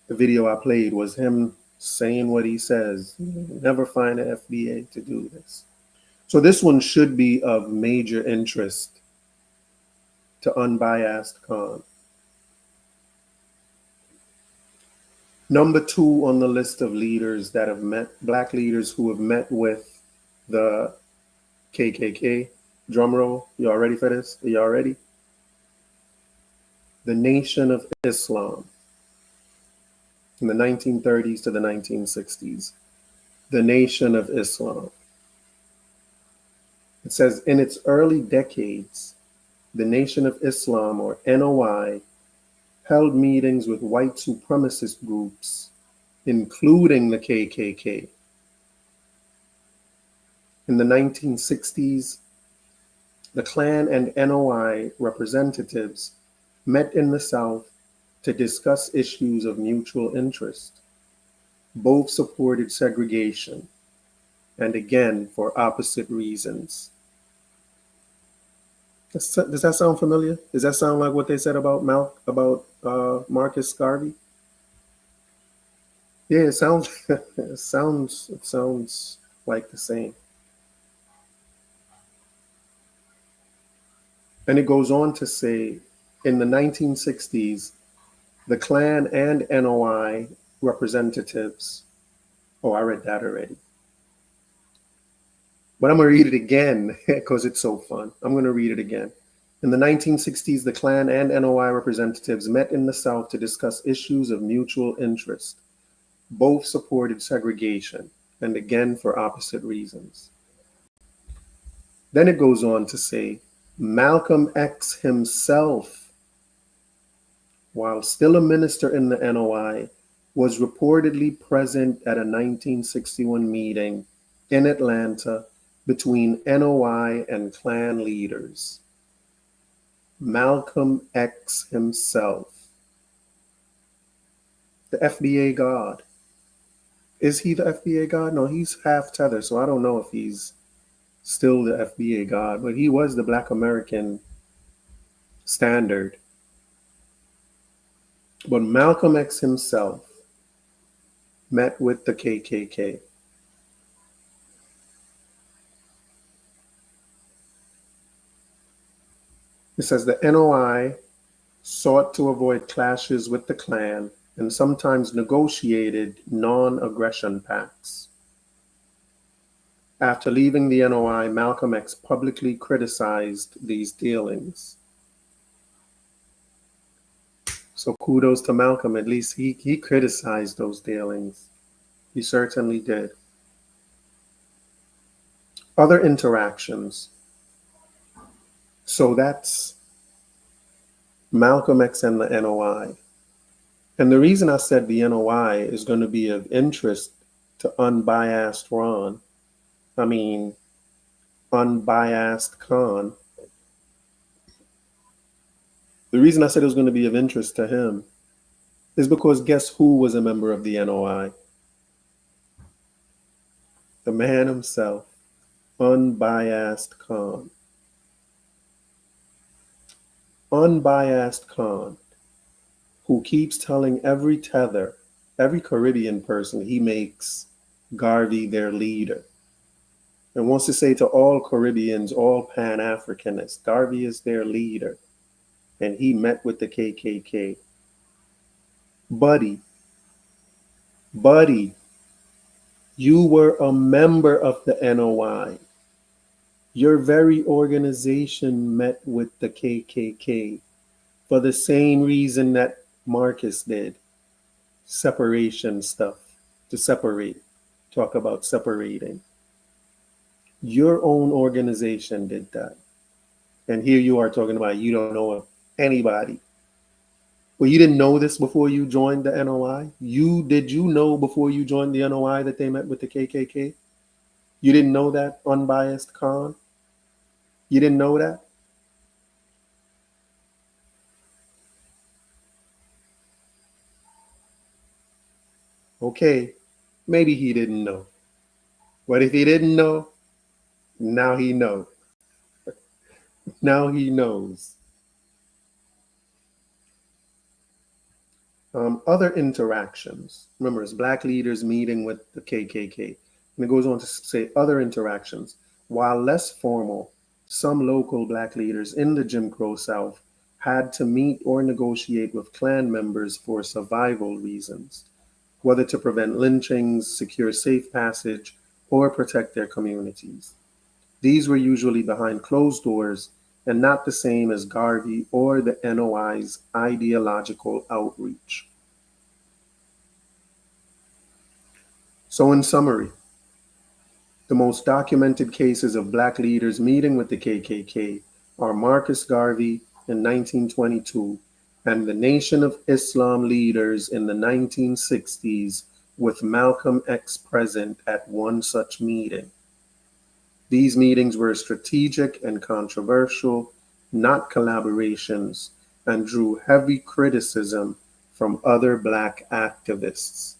the video I played was him saying what he says. Never find an FBA to do this. So this one should be of major interest to unbiased Khan. Number 2 on the list of leaders that have met, Black leaders who have met with the KKK. Drum roll. Y'all ready for this? Are y'all ready? The Nation of Islam. In the 1930s to the 1960s. The Nation of Islam. It says, in its early decades, the Nation of Islam, or NOI, held meetings with white supremacist groups, including the KKK. In the 1960s, the Klan and NOI representatives met in the South to discuss issues of mutual interest. Both supported segregation, and again for opposite reasons. Does that sound familiar? Does that sound like what they said about Marcus Garvey? Yeah, it sounds it sounds like the same. And it goes on to say, in the 1960s, the Klan and NOI representatives. Oh, I read that already. But I'm going to read it again because it's so fun. I'm going to read it again. In the 1960s, the Klan and NOI representatives met in the South to discuss issues of mutual interest. Both supported segregation, and again for opposite reasons. Then it goes on to say, Malcolm X himself, while still a minister in the NOI, was reportedly present at a 1961 meeting in Atlanta between NOI and Klan leaders. Malcolm X himself. The FBA God. Is he the FBA God? No, he's half tether, so I don't know if he's still the FBA God, but he was the Black American standard. But Malcolm X himself met with the KKK. It says the NOI sought to avoid clashes with the Klan and sometimes negotiated non-aggression pacts. After leaving the NOI, Malcolm X publicly criticized these dealings. So kudos to Malcolm, at least he criticized those dealings. He certainly did. Other interactions. So that's Malcolm X and the NOI. And the reason I said the NOI is going to be of interest to unbiased Khan. The reason I said it was going to be of interest to him is because guess who was a member of the NOI? The man himself, unbiased Khan. Unbiased Khan, who keeps telling every Caribbean person he makes Garvey their leader. And wants to say to all Caribbeans, all Pan-Africanists, Garvey is their leader. And he met with the KKK. Buddy, you were a member of the NOI. Your very organization met with the KKK for the same reason that Marcus did. Separation stuff, to separate, talk about separating. Your own organization did that. And here you are talking about you don't know anybody. Well, you didn't know this before you joined the NOI? Did you know before you joined the NOI that they met with the KKK? You didn't know that, unbiased Khan? You didn't know that? Okay, maybe he didn't know. But if he didn't know, now he knows. Now he knows. Other interactions. Remember, it's Black leaders meeting with the KKK. And it goes on to say other interactions. While less formal, some local Black leaders in the Jim Crow South had to meet or negotiate with Klan members for survival reasons, whether to prevent lynchings, secure safe passage, or protect their communities. These were usually behind closed doors and not the same as Garvey or the NOI's ideological outreach. So in summary, the most documented cases of Black leaders meeting with the KKK are Marcus Garvey in 1922 and the Nation of Islam leaders in the 1960s, with Malcolm X present at one such meeting. These meetings were strategic and controversial, not collaborations, and drew heavy criticism from other Black activists.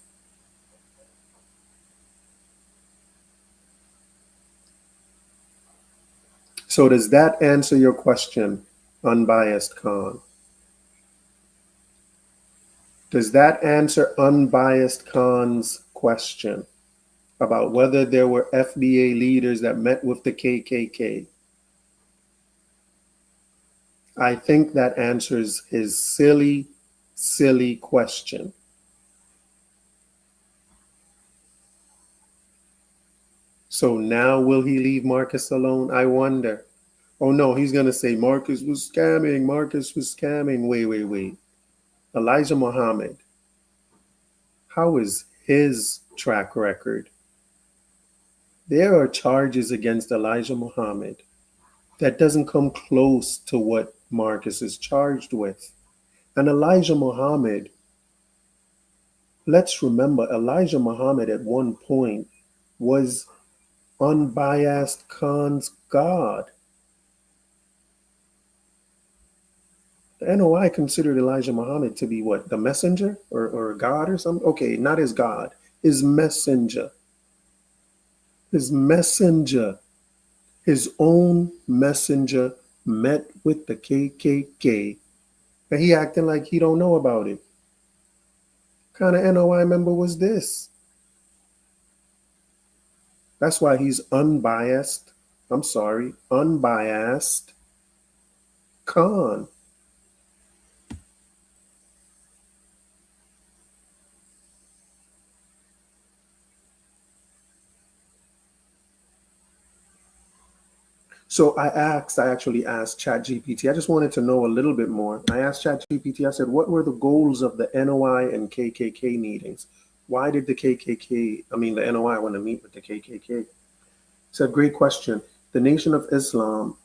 So does that answer your question, Unbiased Khan? Does that answer Unbiased Khan's question about whether there were FBA leaders that met with the KKK? I think that answers his silly, silly question. So now will he leave Marcus alone? I wonder. Oh no, he's going to say Marcus was scamming. Marcus was scamming. Wait. Elijah Muhammad. How is his track record? There are charges against Elijah Muhammad that doesn't come close to what Marcus is charged with. And Elijah Muhammad, let's remember, Elijah Muhammad at one point was Unbiased Khan's God. The NOI considered Elijah Muhammad to be what? The messenger or God or something? Okay, not his God, his messenger. His messenger, his own messenger met with the KKK, and he acting like he don't know about it. What kind of NOI member was this? That's why he's unbiased. I'm sorry, Unbiased Khan. So I actually asked ChatGPT. I just wanted to know a little bit more. I asked ChatGPT, I said, what were the goals of the NOI and KKK meetings? Why did the NOI want to meet with the KKK? It's a great question. The Nation of Islam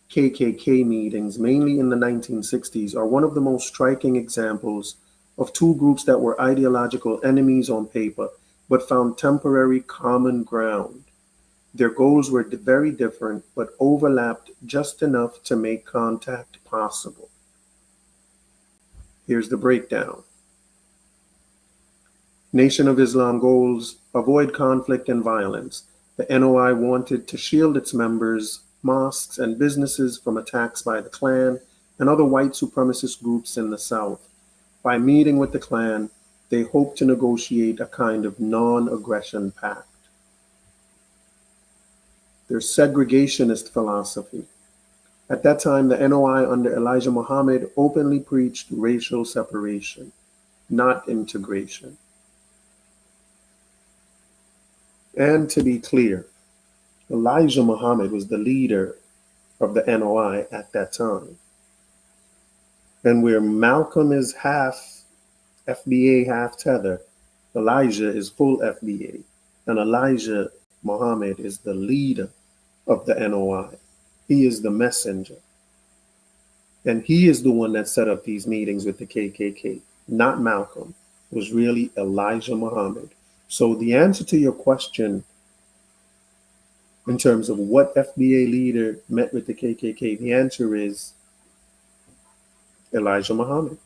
KKK meetings, mainly in the 1960s, are one of the most striking examples of two groups that were ideological enemies on paper, but found temporary common ground. Their goals were very different, but overlapped just enough to make contact possible. Here's the breakdown. Nation of Islam goals: avoid conflict and violence. The NOI wanted to shield its members, mosques, and businesses from attacks by the Klan and other white supremacist groups in the South. By meeting with the Klan, they hoped to negotiate a kind of non-aggression pact. Their segregationist philosophy. At that time, the NOI under Elijah Muhammad openly preached racial separation, not integration. And to be clear, Elijah Muhammad was the leader of the NOI at that time. And where Malcolm is half FBA, half tether, Elijah is full FBA. And Elijah Muhammad is the leader of the NOI. He is the messenger. And he is the one that set up these meetings with the KKK, not Malcolm. It was really Elijah Muhammad. So the answer to your question in terms of what FBA leader met with the KKK, the answer is Elijah Muhammad.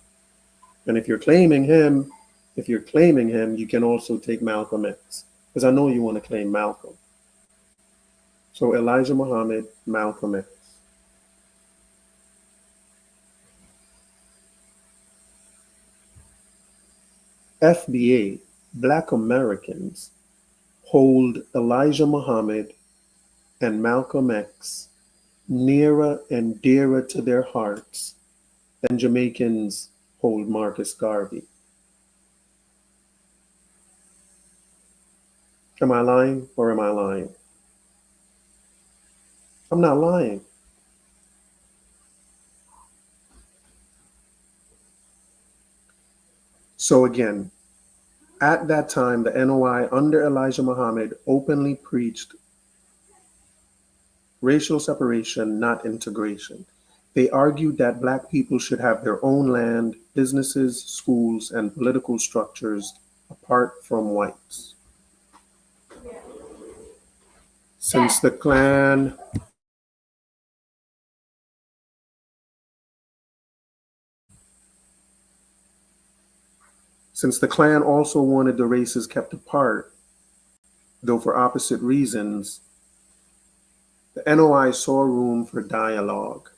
And if you're claiming him, you can also take Malcolm X, because I know you want to claim Malcolm. So Elijah Muhammad, Malcolm X. FBA, Black Americans, hold Elijah Muhammad and Malcolm X nearer and dearer to their hearts than Jamaicans hold Marcus Garvey. Am I lying or am I lying? I'm not lying. So again, at that time, the NOI under Elijah Muhammad openly preached racial separation, not integration. They argued that Black people should have their own land, businesses, schools, and political structures apart from whites. Since the Klan also wanted the races kept apart, though for opposite reasons, the NOI saw room for dialogue.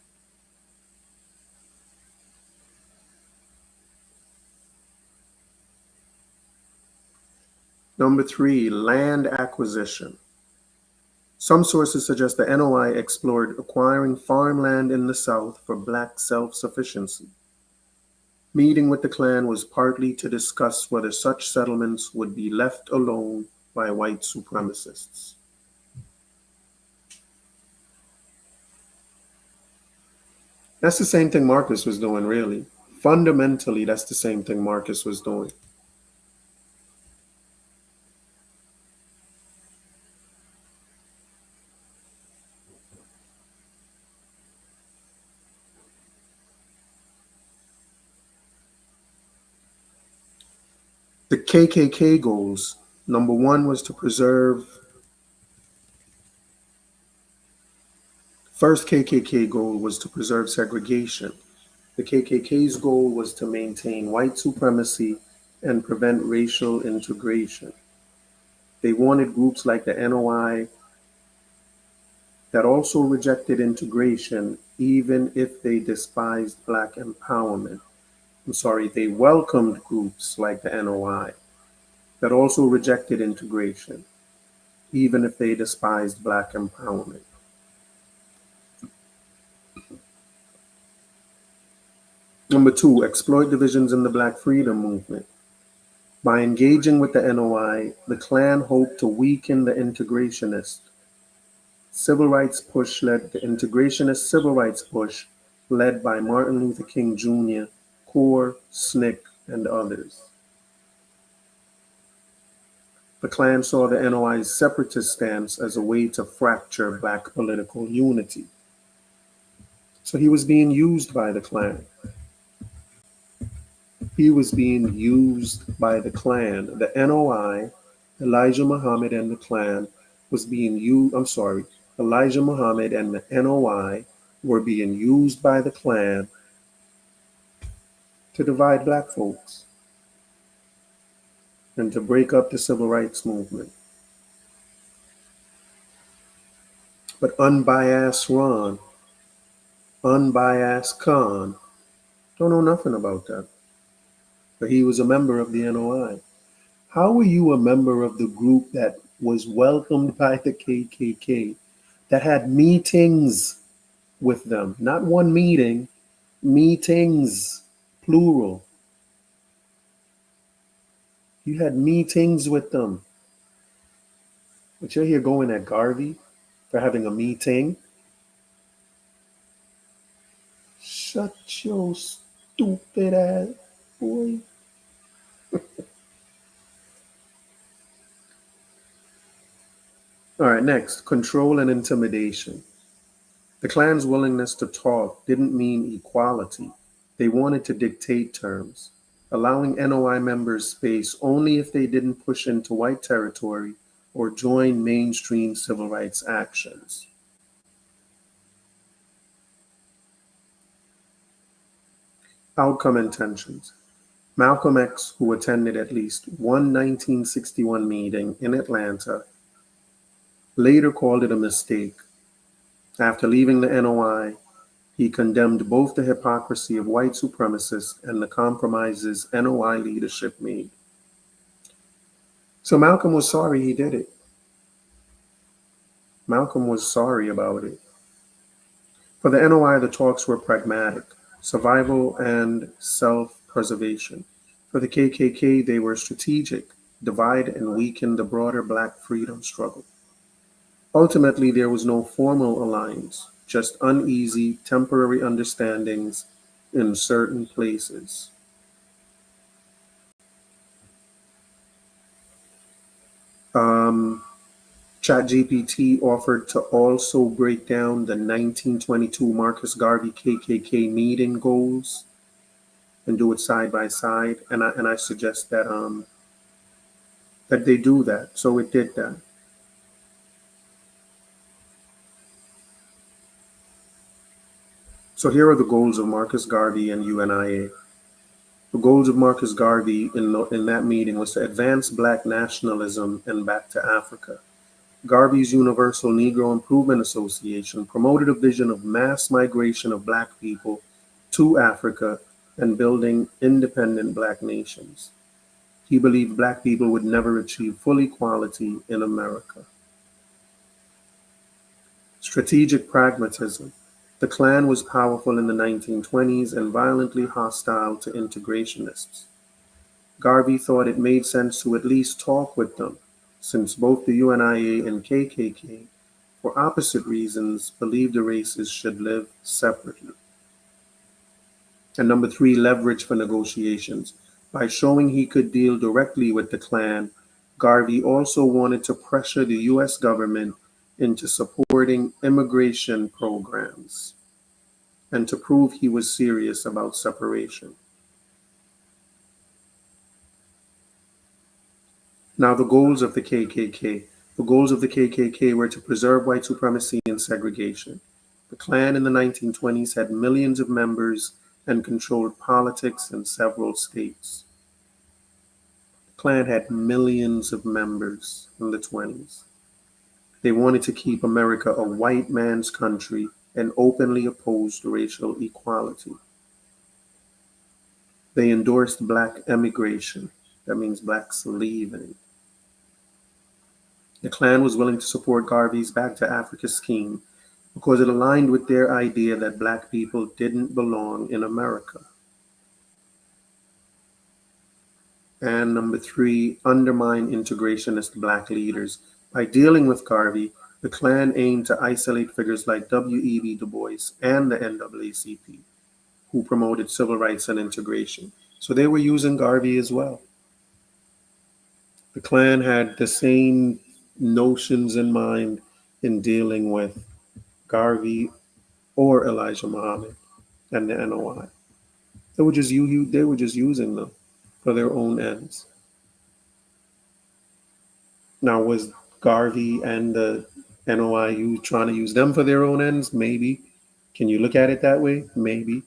Number 3, land acquisition. Some sources suggest the NOI explored acquiring farmland in the South for black self-sufficiency. Meeting with the Klan was partly to discuss whether such settlements would be left alone by white supremacists. That's the same thing Marcus was doing, really. Fundamentally, that's the same thing Marcus was doing. The KKK goals, number 1 was to preserve. First KKK goal was to preserve segregation. The KKK's goal was to maintain white supremacy and prevent racial integration. They wanted groups like the NOI that also rejected integration, even if they despised black empowerment. They welcomed groups like the NOI that also rejected integration, even if they despised black empowerment. Number 2, exploit divisions in the Black Freedom Movement. By engaging with the NOI, the Klan hoped to weaken the integrationist civil rights push led by Martin Luther King Jr., Core, SNCC, and others. The Klan saw the NOI's separatist stance as a way to fracture black political unity. So he was being used by the Klan. He was being used by the Klan. The NOI, Elijah Muhammad and the Klan was being used, Elijah Muhammad and the NOI were being used by the Klan to divide black folks and to break up the civil rights movement. But unbiased Ron, unbiased Khan, don't know nothing about that. But he was a member of the NOI. How were you a member of the group that was welcomed by the KKK, that had meetings with them? Not one meeting, meetings, plural. You had meetings with them. But you're here going at Garvey for having a meeting? Shut your stupid ass, boy. All right, next, control and intimidation. The Klan's willingness to talk didn't mean equality. They wanted to dictate terms, allowing NOI members space only if they didn't push into white territory or join mainstream civil rights actions. Outcome and tensions. Malcolm X, who attended at least one 1961 meeting in Atlanta, later called it a mistake. After leaving the NOI, he condemned both the hypocrisy of white supremacists and the compromises NOI leadership made. So Malcolm was sorry he did it. Malcolm was sorry about it. For the NOI, the talks were pragmatic, survival and self-preservation. For the KKK, they were strategic, divide and weaken the broader black freedom struggle. Ultimately, there was no formal alliance, just uneasy, temporary understandings in certain places. ChatGPT offered to also break down the 1922 Marcus Garvey KKK meeting goals and do it side by side, and I suggest that that they do that. So it did that. So here are the goals of Marcus Garvey and UNIA. The goals of Marcus Garvey in that meeting was to advance Black nationalism and back to Africa. Garvey's Universal Negro Improvement Association promoted a vision of mass migration of Black people to Africa and building independent Black nations. He believed Black people would never achieve full equality in America. Strategic pragmatism. The Klan was powerful in the 1920s and violently hostile to integrationists. Garvey thought it made sense to at least talk with them, since both the UNIA and KKK, for opposite reasons, believed the races should live separately. And number 3, leverage for negotiations. By showing he could deal directly with the Klan, Garvey also wanted to pressure the US government into supporting immigration programs and to prove he was serious about separation. Now, the goals of the KKK. The goals of the KKK were to preserve white supremacy and segregation. The Klan in the 1920s had millions of members and controlled politics in several states. The Klan had millions of members in the 20s. They wanted to keep America a white man's country and openly opposed racial equality. They endorsed Black emigration. That means Blacks leaving. The Klan was willing to support Garvey's Back to Africa scheme because it aligned with their idea that Black people didn't belong in America. And number 3, undermine integrationist Black leaders. By dealing with Garvey, the Klan aimed to isolate figures like W.E.B. Du Bois and the NAACP, who promoted civil rights and integration. So they were using Garvey as well. The Klan had the same notions in mind in dealing with Garvey or Elijah Muhammad and the NOI. They were just using them for their own ends. Now, was Garvey and the NOI trying to use them for their own ends? Maybe. Can you look at it that way? Maybe.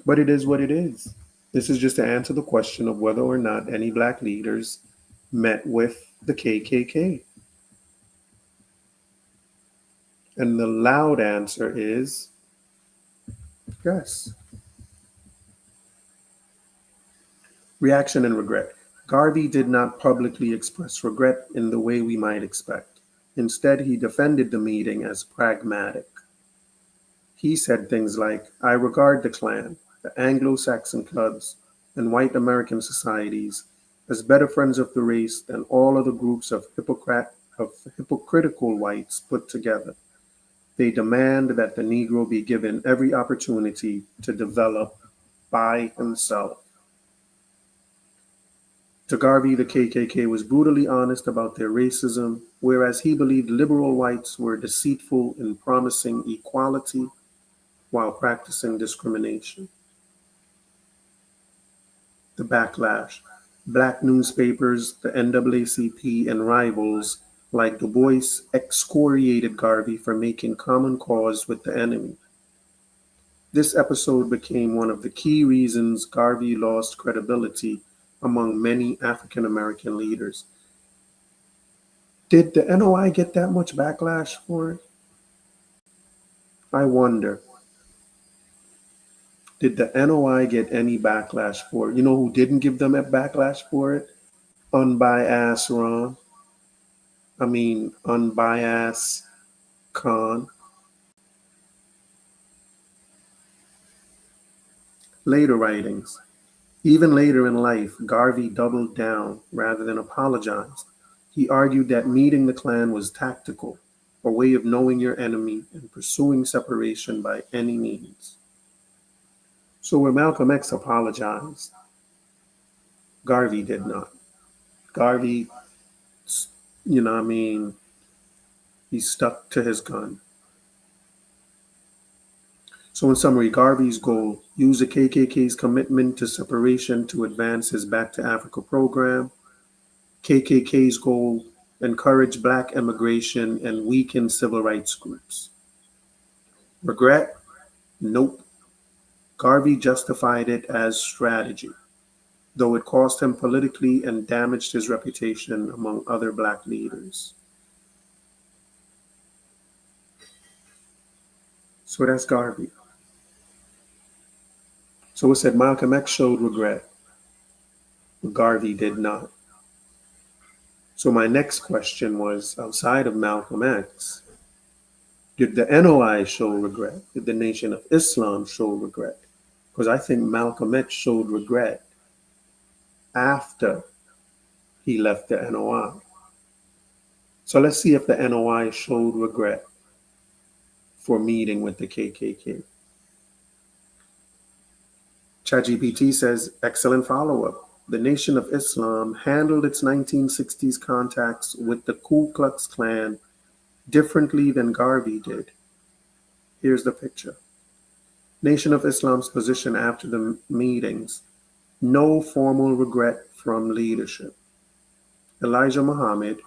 But it is what it is. This is just to answer the question of whether or not any Black leaders met with the KKK. And the loud answer is yes. Reaction and regret. Garvey did not publicly express regret in the way we might expect. Instead, he defended the meeting as pragmatic. He said things like, "I regard the Klan, the Anglo-Saxon clubs, and white American societies as better friends of the race than all other groups of hypocritical whites put together. They demand that the Negro be given every opportunity to develop by himself." To Garvey, the KKK was brutally honest about their racism, whereas he believed liberal whites were deceitful in promising equality while practicing discrimination. The backlash. Black newspapers, the NAACP, and rivals like Du Bois excoriated Garvey for making common cause with the enemy. This episode became one of the key reasons Garvey lost credibility among many African American leaders. Did the NOI get that much backlash for it? I wonder. Did the NOI get any backlash for it? You know who didn't give them a backlash for it? Unbiased Ron. Unbiased Khan. Later writings. Even later in life, Garvey doubled down rather than apologized. He argued that meeting the Klan was tactical, a way of knowing your enemy and pursuing separation by any means. So where Malcolm X apologized, Garvey did not. Garvey, he stuck to his gun. So in summary, Garvey's goal: use the KKK's commitment to separation to advance his Back to Africa program. KKK's goal: encourage Black immigration and weaken civil rights groups. Regret? Nope. Garvey justified it as strategy, though it cost him politically and damaged his reputation among other black leaders. So that's Garvey. So it said Malcolm X showed regret, but Garvey did not. So my next question was, outside of Malcolm X, did the NOI show regret? Did the Nation of Islam show regret? Because I think Malcolm X showed regret after he left the NOI. So let's see if the NOI showed regret for meeting with the KKK. ChatGPT says, excellent follow-up. The Nation of Islam handled its 1960s contacts with the Ku Klux Klan differently than Garvey did. Here's the picture. Nation of Islam's position after the meetings: no formal regret from leadership. Elijah Muhammad,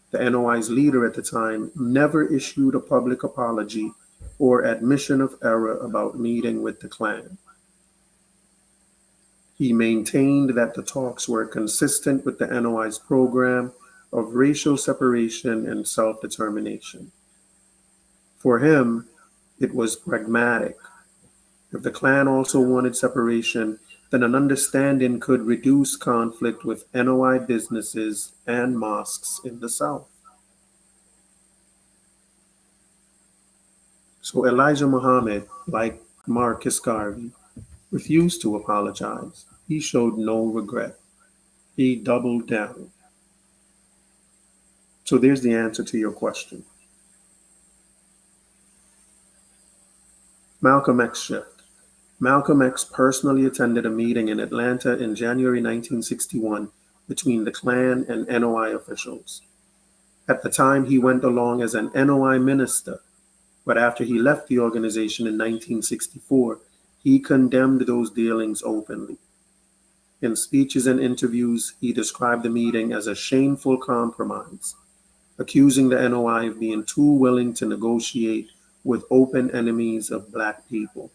the NOI's leader at the time, never issued a public apology or admission of error about meeting with the Klan. He maintained that the talks were consistent with the NOI's program of racial separation and self-determination. For him, it was pragmatic. If the Klan also wanted separation, then an understanding could reduce conflict with NOI businesses and mosques in the South. So Elijah Muhammad, like Marcus Garvey, refused to apologize. He showed no regret. He doubled down. So there's the answer to your question. Malcolm X shift. Malcolm X personally attended a meeting in Atlanta in January 1961 between the Klan and NOI officials. At the time, he went along as an NOI minister, but after he left the organization in 1964, he condemned those dealings openly. In speeches and interviews, he described the meeting as a shameful compromise, accusing the NOI of being too willing to negotiate with open enemies of black people.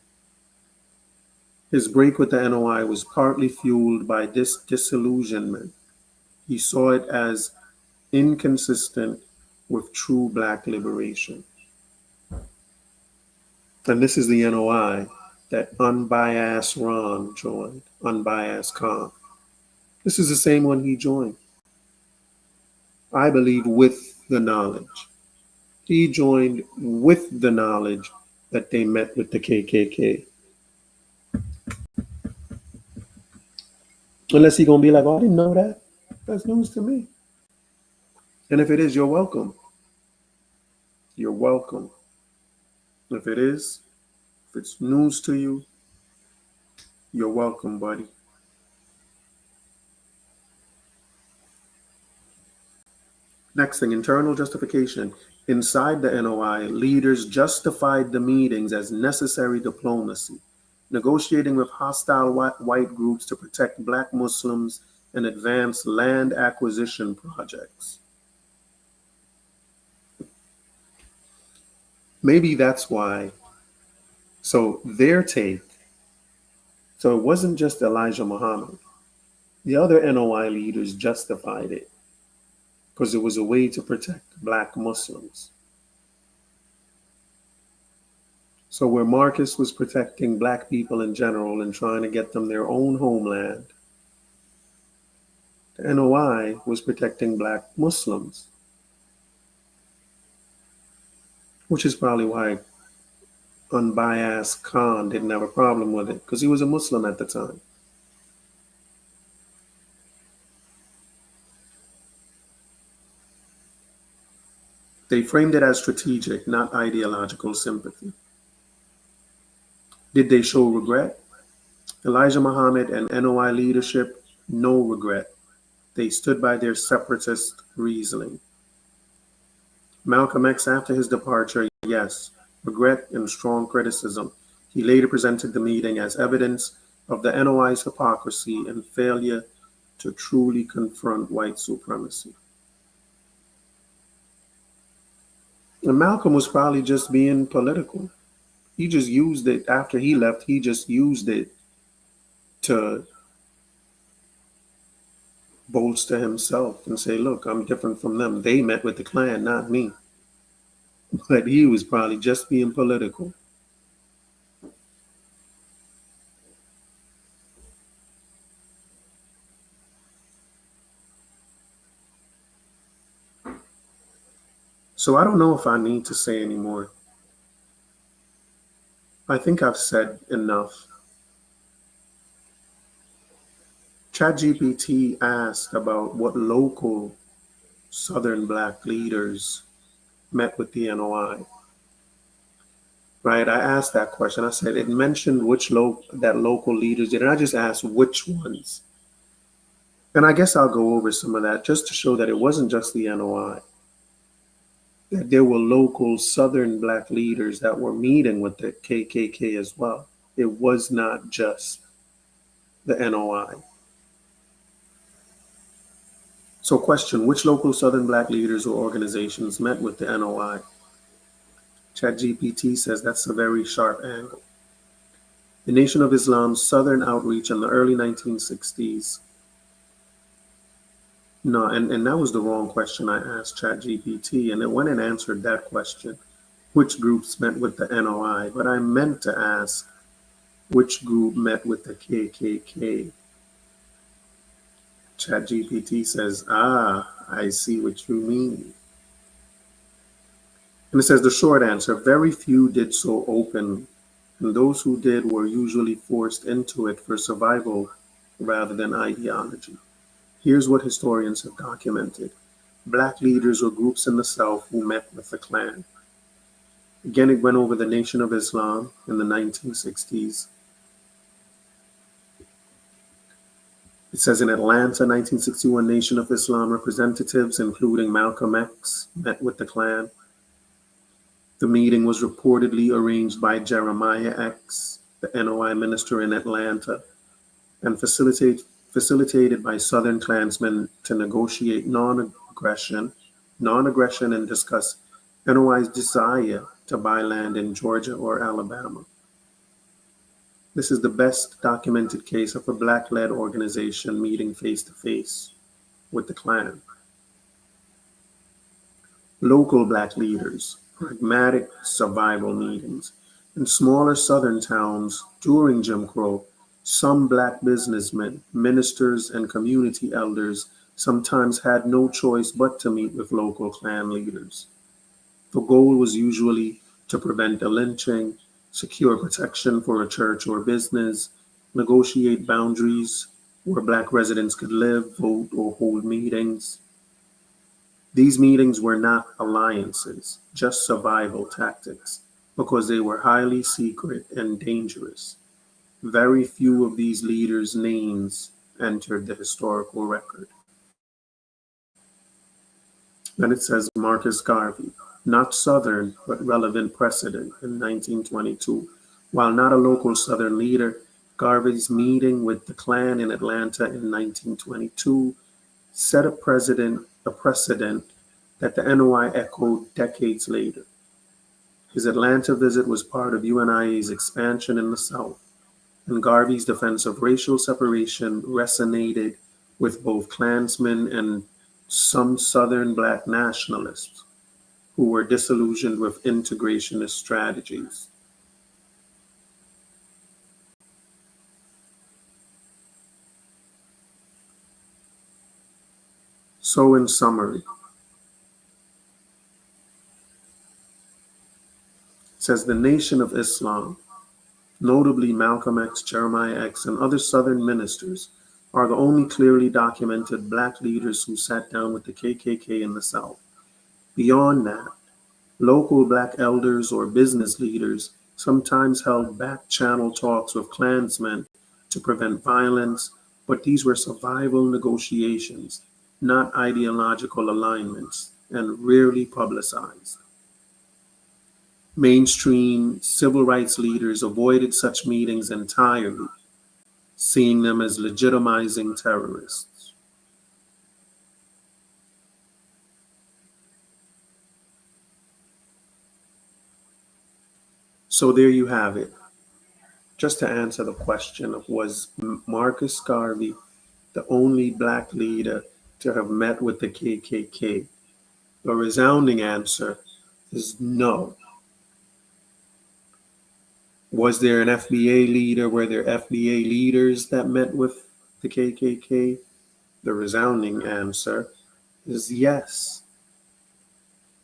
His break with the NOI was partly fueled by this disillusionment. He saw it as inconsistent with true black liberation. And this is the NOI that unbiased Ron joined, unbiased Khan. This is the same one he joined. I believe with the knowledge. He joined with the knowledge that they met with the KKK. Unless he's going to be like, oh, I didn't know that. That's news to me. And if it is, you're welcome. You're welcome. If it is, if it's news to you, you're welcome, buddy. Next thing, internal justification. Inside the NOI, leaders justified the meetings as necessary diplomacy, negotiating with hostile white groups to protect black Muslims and advance land acquisition projects. Maybe that's why. So their take, so it wasn't just Elijah Muhammad. The other NOI leaders justified it because it was a way to protect black Muslims. So where Marcus was protecting black people in general and trying to get them their own homeland, the NOI was protecting black Muslims, which is probably why unbiased Khan didn't have a problem with it, because he was a Muslim at the time. They framed it as strategic, not ideological sympathy. Did they show regret? Elijah Muhammad and NOI leadership, no regret. They stood by their separatist reasoning. Malcolm X, after his departure, yes, regret and strong criticism. He later presented the meeting as evidence of the NOI's hypocrisy and failure to truly confront white supremacy. And Malcolm was probably just being political. He just used it after he left. He just used it to bolster himself and say, look, I'm different from them. They met with the Klan, not me. But he was probably just being political. So I don't know if I need to say anymore. I think I've said enough. ChatGPT asked about what local Southern Black leaders met with the NOI. Right? I asked that question. I said it mentioned which local leaders did, and I just asked which ones. And I guess I'll go over some of that just to show that it wasn't just the NOI. That there were local Southern Black leaders that were meeting with the KKK as well. It was not just the NOI. So question, which local Southern Black leaders or organizations met with the NOI? ChatGPT says that's a very sharp angle. The Nation of Islam's Southern outreach in the early 1960s. No, and that was the wrong question I asked ChatGPT, and it went and answered that question, which groups met with the NOI, but I meant to ask which group met with the KKK. ChatGPT says, I see what you mean. And it says the short answer, very few did so openly, and those who did were usually forced into it for survival rather than ideology. Here's what historians have documented. Black leaders or groups in the South who met with the Klan. Again, it went over the Nation of Islam in the 1960s. It says in Atlanta, 1961, Nation of Islam representatives, including Malcolm X, met with the Klan. The meeting was reportedly arranged by Jeremiah X, the NOI minister in Atlanta, and facilitated by Southern Klansmen to negotiate non-aggression and discuss NOI's desire to buy land in Georgia or Alabama. This is the best documented case of a Black-led organization meeting face-to-face with the Klan. Local Black leaders, pragmatic survival meetings. In smaller Southern towns during Jim Crow, some Black businessmen, ministers, and community elders sometimes had no choice but to meet with local Klan leaders. The goal was usually to prevent a lynching, secure protection for a church or business, negotiate boundaries where Black residents could live, vote, or hold meetings. These meetings were not alliances, just survival tactics, because they were highly secret and dangerous. Very few of these leaders' names entered the historical record. Then it says Marcus Garvey, not Southern, but relevant precedent in 1922. While not a local Southern leader, Garvey's meeting with the Klan in Atlanta in 1922 set a precedent that the NOI echoed decades later. His Atlanta visit was part of UNIA's expansion in the South, and Garvey's defense of racial separation resonated with both Klansmen and some Southern Black nationalists who were disillusioned with integrationist strategies. So in summary, it says the Nation of Islam, notably Malcolm X, Jeremiah X, and other Southern ministers, are the only clearly documented Black leaders who sat down with the KKK in the South. Beyond that, local Black elders or business leaders sometimes held back-channel talks with Klansmen to prevent violence, but these were survival negotiations, not ideological alignments, and rarely publicized. Mainstream civil rights leaders avoided such meetings entirely, seeing them as legitimizing terrorists. So there you have it. Just to answer the question of was Marcus Garvey the only black leader to have met with the KKK? The resounding answer is no. Was there an FBA leader? Were there FBA leaders that met with the KKK? The resounding answer is yes.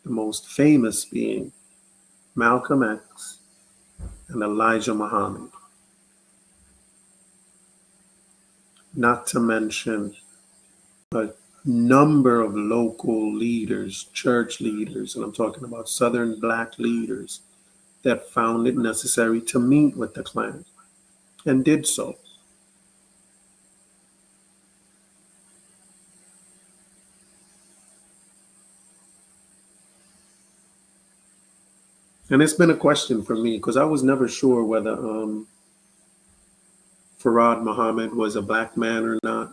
The most famous being Malcolm X and Elijah Muhammad. Not to mention a number of local leaders, church leaders, and I'm talking about Southern black leaders that found it necessary to meet with the Klan and did so. And it's been a question for me because I was never sure whether Farad Muhammad was a black man or not.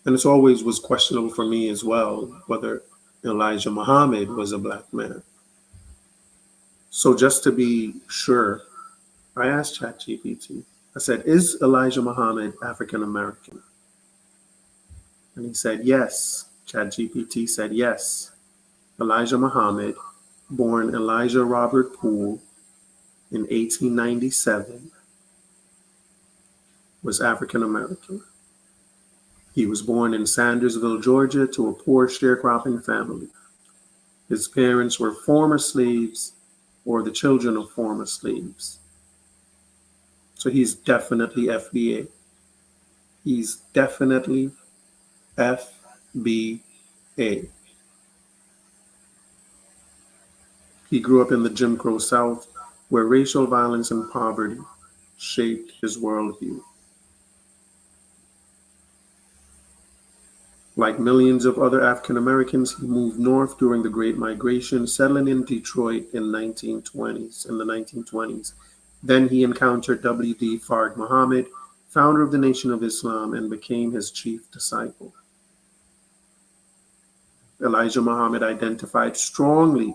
And it's always was questionable for me as well whether Elijah Muhammad was a black man. So just to be sure, I asked ChatGPT, I said, is Elijah Muhammad African American? And he said, yes. ChatGPT said, yes. Elijah Muhammad, born Elijah Robert Poole in 1897, was African American. He was born in Sandersville, Georgia, to a poor sharecropping family. His parents were former slaves or the children of former slaves. So he's definitely FBA. He's definitely FBA. He grew up in the Jim Crow South, where racial violence and poverty shaped his worldview. Like millions of other African Americans, he moved north during the Great Migration, settling in Detroit in the 1920s. Then he encountered W.D. Fard Muhammad, founder of the Nation of Islam, and became his chief disciple. Elijah Muhammad identified strongly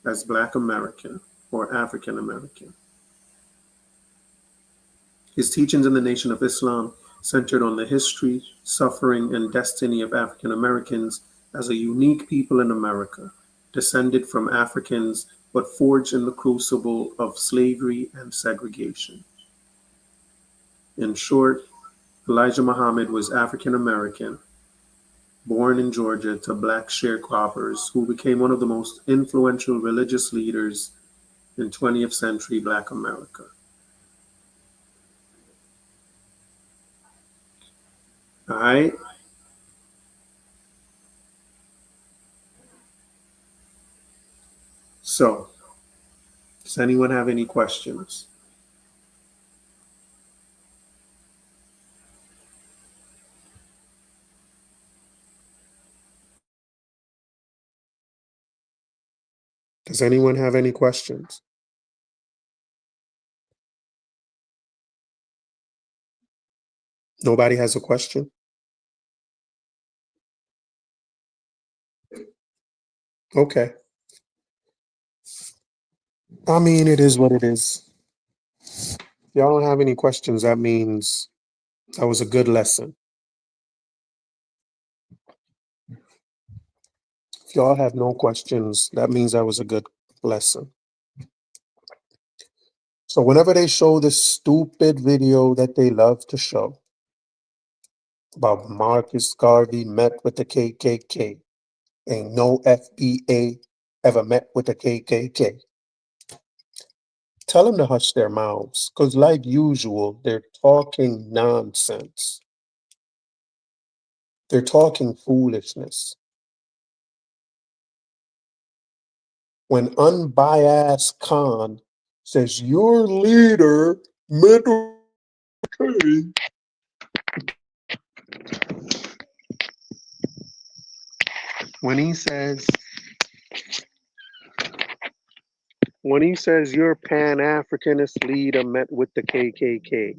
as Black American or African American. His teachings in the Nation of Islam centered on the history, suffering, and destiny of African Americans as a unique people in America, descended from Africans but forged in the crucible of slavery and segregation. In short, Elijah Muhammad was African American, born in Georgia to Black sharecroppers who became one of the most influential religious leaders in 20th century Black America. All right. So, does anyone have any questions? Does anyone have any questions? Nobody has a question? Okay. I mean, it is what it is. If y'all don't have any questions, that means that was a good lesson. If y'all have no questions, that means that was a good lesson. So whenever they show this stupid video that they love to show about Marcus Garvey met with the KKK, ain't no FBA ever met with the KKK. Tell them to hush their mouths, because like usual, they're talking nonsense. They're talking foolishness. When unbiased Khan says, your leader met with when he says your Pan-Africanist leader met with the KKK,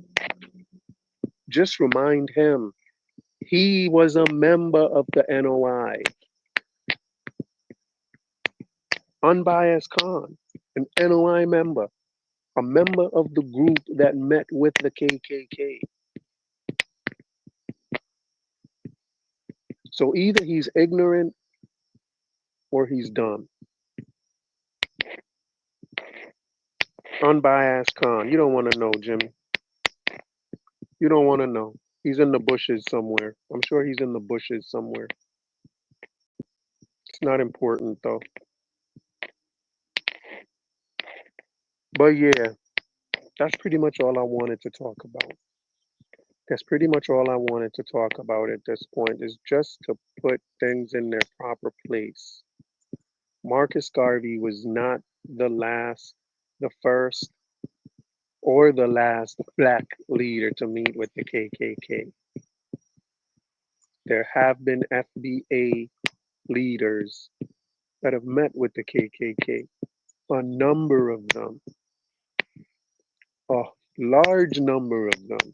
just remind him he was a member of the NOI. Unbiased Khan. an NOI member, a member of the group that met with the KKK. So either he's ignorant or he's dumb. Unbiased Khan. You don't want to know, Jimmy. You don't want to know. He's in the bushes somewhere. I'm sure he's in the bushes somewhere. It's not important, though. But yeah, that's pretty much all I wanted to talk about. That's pretty much all I wanted to talk about at this point, is just to put things in their proper place. Marcus Garvey was not the first, or the last Black leader to meet with the KKK. There have been FBA leaders that have met with the KKK, a number of them, a large number of them.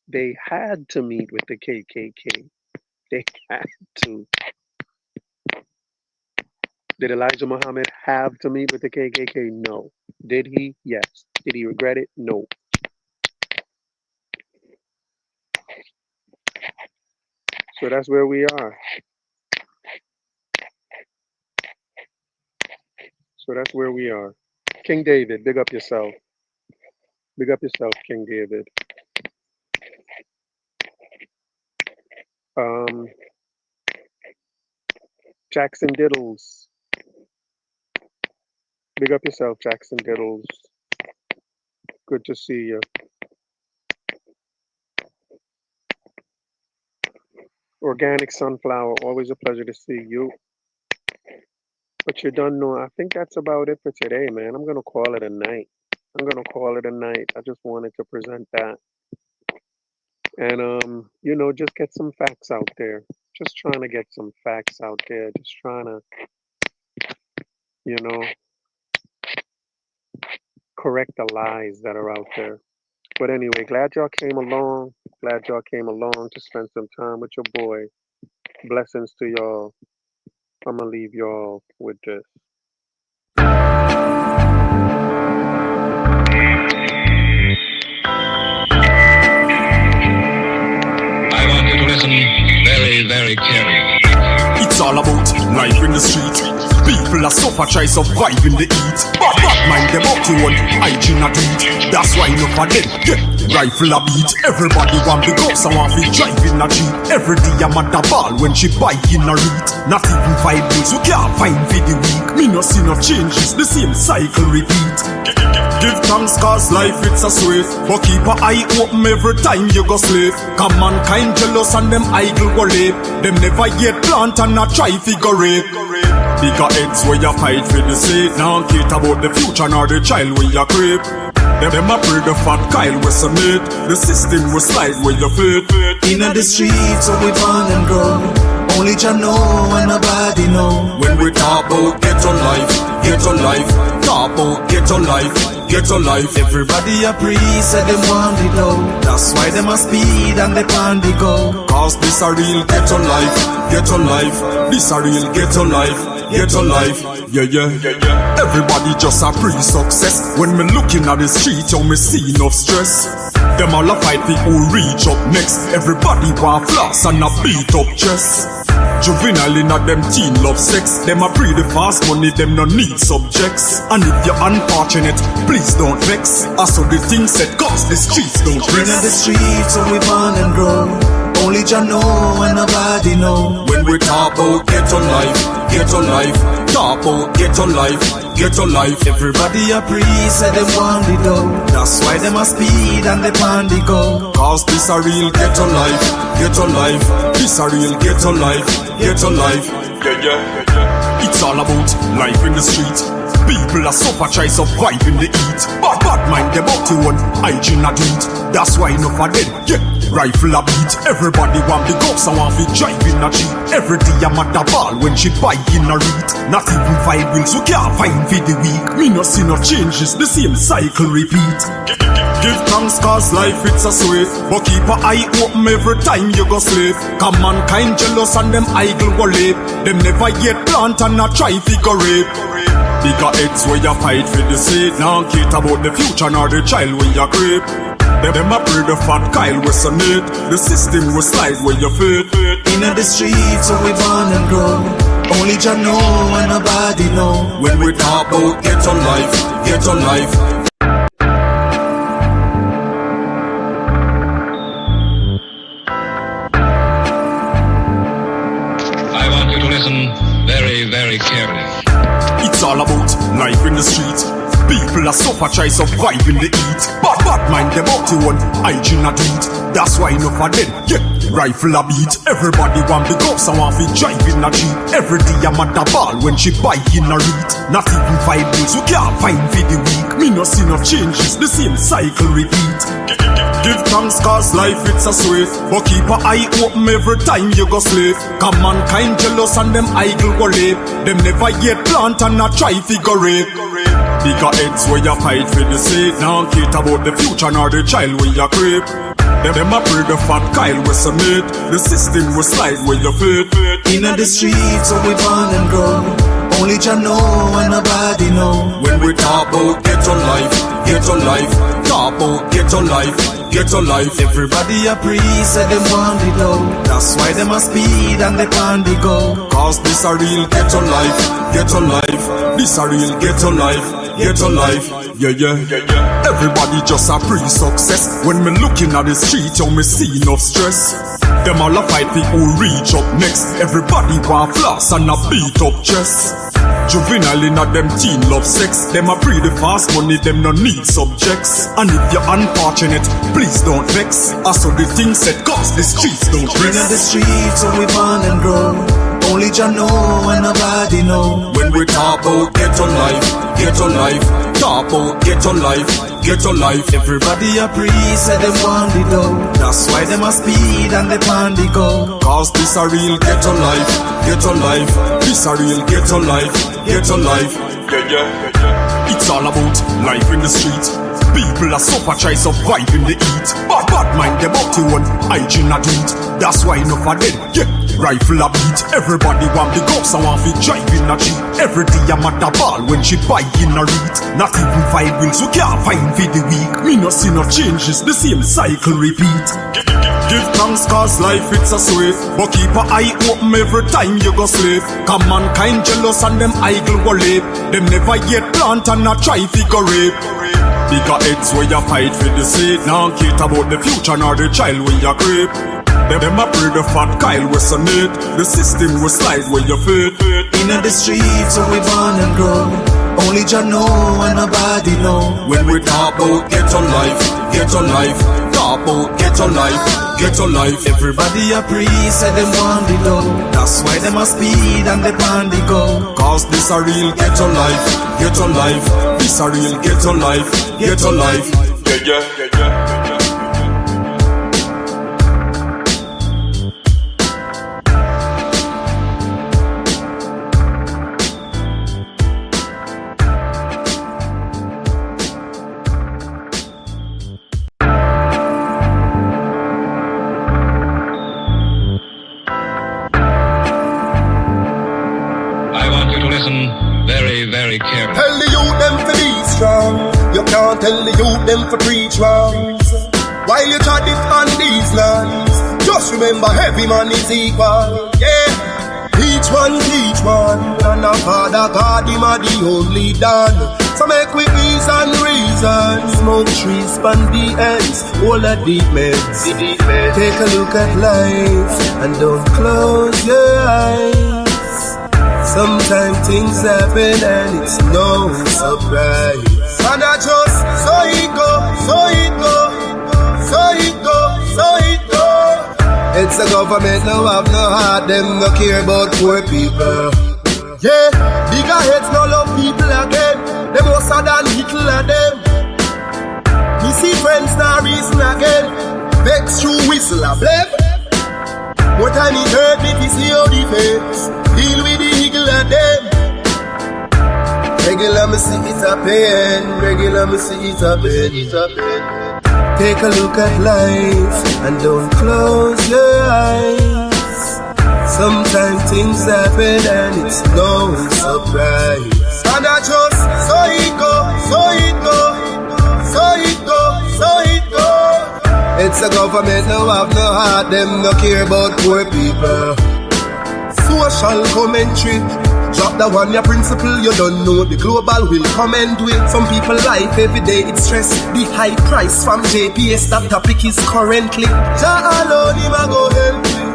They had to meet with the KKK. They had to. Did Elijah Muhammad have to meet with the KKK? No. Did he? Yes. Did he regret it? No. So that's where we are. So that's where we are. King David, big up yourself. Big up yourself, King David. Jackson Diddles. Big up yourself, Jackson Diddles. Good to see you. Organic Sunflower, always a pleasure to see you. But you don't know, I think that's about it for today, man. I'm going to call it a night. I just wanted to present that. And, you know, just get some facts out there. Just trying to get some facts out there. Just trying to, you know, correct the lies that are out there. But anyway, glad y'all came along. Glad y'all came along to spend some time with your boy. Blessings to y'all. I'm going to leave y'all with this. I want you to listen very, very carefully. It's all about life in the street. People are suffer, try survive in the heat. But mind them up to one hygiene a tweet. That's why enough of them get rifle a beat. Everybody want the guns, I want to drive in a Jeep. Every day I'm at the ball when she buy in a read. Not even 5 bills, we can't find for the week. Me no see no changes, the same cycle repeat. Give thanks cause life it's a sweet. But keep an eye open every time you go sleep. Cause mankind jealous and them idle go late. Them never yet plant and not try figure it. Bigger heads where you fight for the sake. Now care about the future nor the child where you creep. Them a pray the fat Kyle with some meat. The system will slide where you fit. In the streets so we born and grow. Only Jah know and nobody know. When we talk about ghetto life, talk about ghetto life. Everybody a priest said them want it low. That's why them a speed and they pan the go. Cause this a real ghetto life. This a real ghetto life. Yeah. Everybody just a pre-success. When me looking at the street, how me see enough stress. Them all a fight for who reach up next. Everybody want floss and a beat up chest. Juvenile in a them teen love sex. Them a pre the fast money, them no need subjects. And if you're unfortunate, please don't vex. I saw the thing said, cause the streets don't rest. In the streets so we born and grow. Only Jah know and nobody know. When we talk about ghetto life, talk about ghetto life. Everybody a priest said them want it though. That's why them a speed and they pan the go. Cause this a real ghetto life. This a real ghetto life. Yeah. It's all about life in the street. People are suffer, try survive in the heat. But mind them up to one hygiene a tweet. That's why enough of them get rifle a beat. Everybody want the guns, I want to drive in a Jeep. Every day I'm at the ball when she buy in a read. Not even 5 bills, we can't find for the week. Me no see no changes, the same cycle repeat. Give thanks cause life it's a sweet. But keep an eye open every time you go sleep. Cause mankind jealous and them idle go late. Them never yet plant and not try figure it. Bigger heads where you fight for the seed. Now care about the future nor the child when you creep. Them a pray the fat Kyle resonate. The system will slide where you fit. Inna the streets where we born and grow. Only Jah know and nobody know. When we talk about get on life, get on life. I want you to listen very, very carefully. It's all about life in the street. People are suffer, try survive in the heat. Bad mind them out to one, hygiene a do it. That's why enough of them, yeah, rifle a beat. Everybody want the ghost and want to drive in a jeep. Every day I'm at the ball when she bike in a read. Not even 5 bills, we can't find for the week. Me no see no changes, the same cycle repeat. Give thanks cause life it's a sweet. But keep an eye open every time you go slave. Cause mankind jealous and them idle go late. Them never yet plant and not try figure it. Bigger heads where you fight for the seed. Now care about the future nor the child where you creep. Them a pray the fat Kyle resonate. The system will slide where you fit. Inna the streets where we born and grow. Only Jah know and nobody know. When we talk about get on life, get on life. Talk about get on life, get on life. Everybody a priest say them want it though. That's why them a speed and they pan the go. Cause this a real get on life, get on life. This a real get on life, get on life. Yeah, yeah, yeah, yeah. Everybody just a pre-success. When me looking at the street, you me see enough stress. Them all a fight people who reach up next. Everybody want floss and a beat up chest. Juvenile in a them teen love sex. Them a pre the fast money, them no need subjects. And if you're unfortunate, please don't vex. Also the things said cause the streets don't rest. Inna the streets where we born and grow. Only Jah know and nobody know. When we talk about get on life, get on life. Talk about get on life, get on life. Everybody a priest say them want it though. That's why them a speed and they pan the go. Cause this a real get on life, get on life. This a real get on life, get on life. Yeah, yeah, yeah, yeah. It's all about life in the street. People are suffer, try survive in the heat. Bad mind them out to one, hygiene a do it. That's why enough of them, yeah, rifle a beat. Everybody want the ghost and want to drive in a jeep. Every day I'm at the ball when she bike in a read. Not even 5 wheels, we can't find for the week. Me no see no changes, the same cycle repeat. Give thanks cause life it's a sweet. But keep an eye open every time you go slave. Cause mankind jealous and them idle go late. Them never yet plant and not try figure rape. Bigger heads where you fight for the seed. Now care about the future nor the child when you creep. Them a pray the fat Kyle resonate. The system will slide where you fit. Inna the streets where we born and grow. Only Jah know and nobody know. When we talk about get on life, get on life. Talk about get on life, get on life. Everybody a priest say them want it though. That's why them a speed and they pan the go. Cause this a real get on life, get on life. This a real get on life, get on life. Yeah, yeah, yeah, yeah, yeah. Very careful. Tell the youth them to be strong. You can't tell the youth them to preach wrongs. While you try it on these lands, just remember every man is equal. Yeah, each one teach one. And our Father God, him are the only done. So make we peace and reason. Smoke trees, span the ends, all the deep meds. Take a look at life and don't close your eyes. Sometimes things happen and it's no surprise. And I just, so it go, so it go, so it go, so it go. It's the government now have no heart, them no care about poor people. Yeah, bigger heads no love people again. Them more than little of them. Me see friends now reason again. Vex through whistle a blame. More time it hurt me to see how the face. Deal with the eagle and them. Regular me see it a pain. Regular me see it a pain. Take a look at life and don't close your eyes. Sometimes things happen and it's no surprise. And I just so it go, so it go, so it go, so it go. It's a government no have no heart, them no care about poor people. Social commentary. Drop the one, your principle, you don't know. The global will come and do it. Some people life every day, it's stress. The high price from JPS, that topic is currently. Jah alone, him a go help you.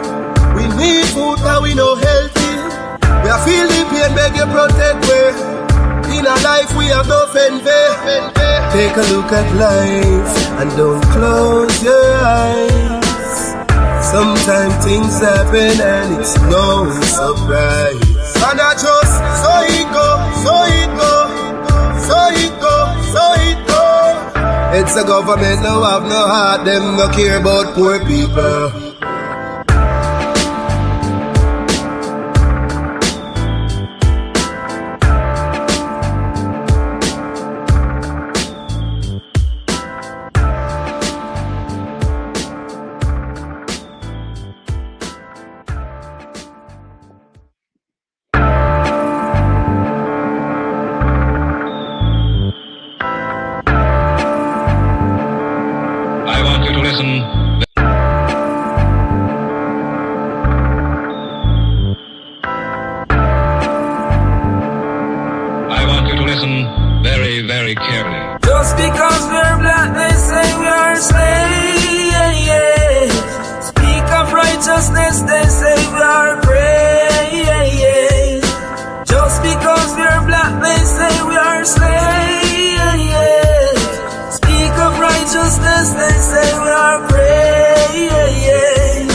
We need food, and we no healthy. We are feel the pain, beg you protect we. In our life, we have no envy. Take a look at life, and don't close your eyes. Sometimes things happen, and it's no surprise. And I just so it go, so it go, so it go, so it go. It's a government no have no heart, them no care about poor people. Just because we're black, they say we are slaves. Speak of righteousness, they say we are praise. Just because we're black, they say we are slaves. Speak of righteousness, they say we are praise.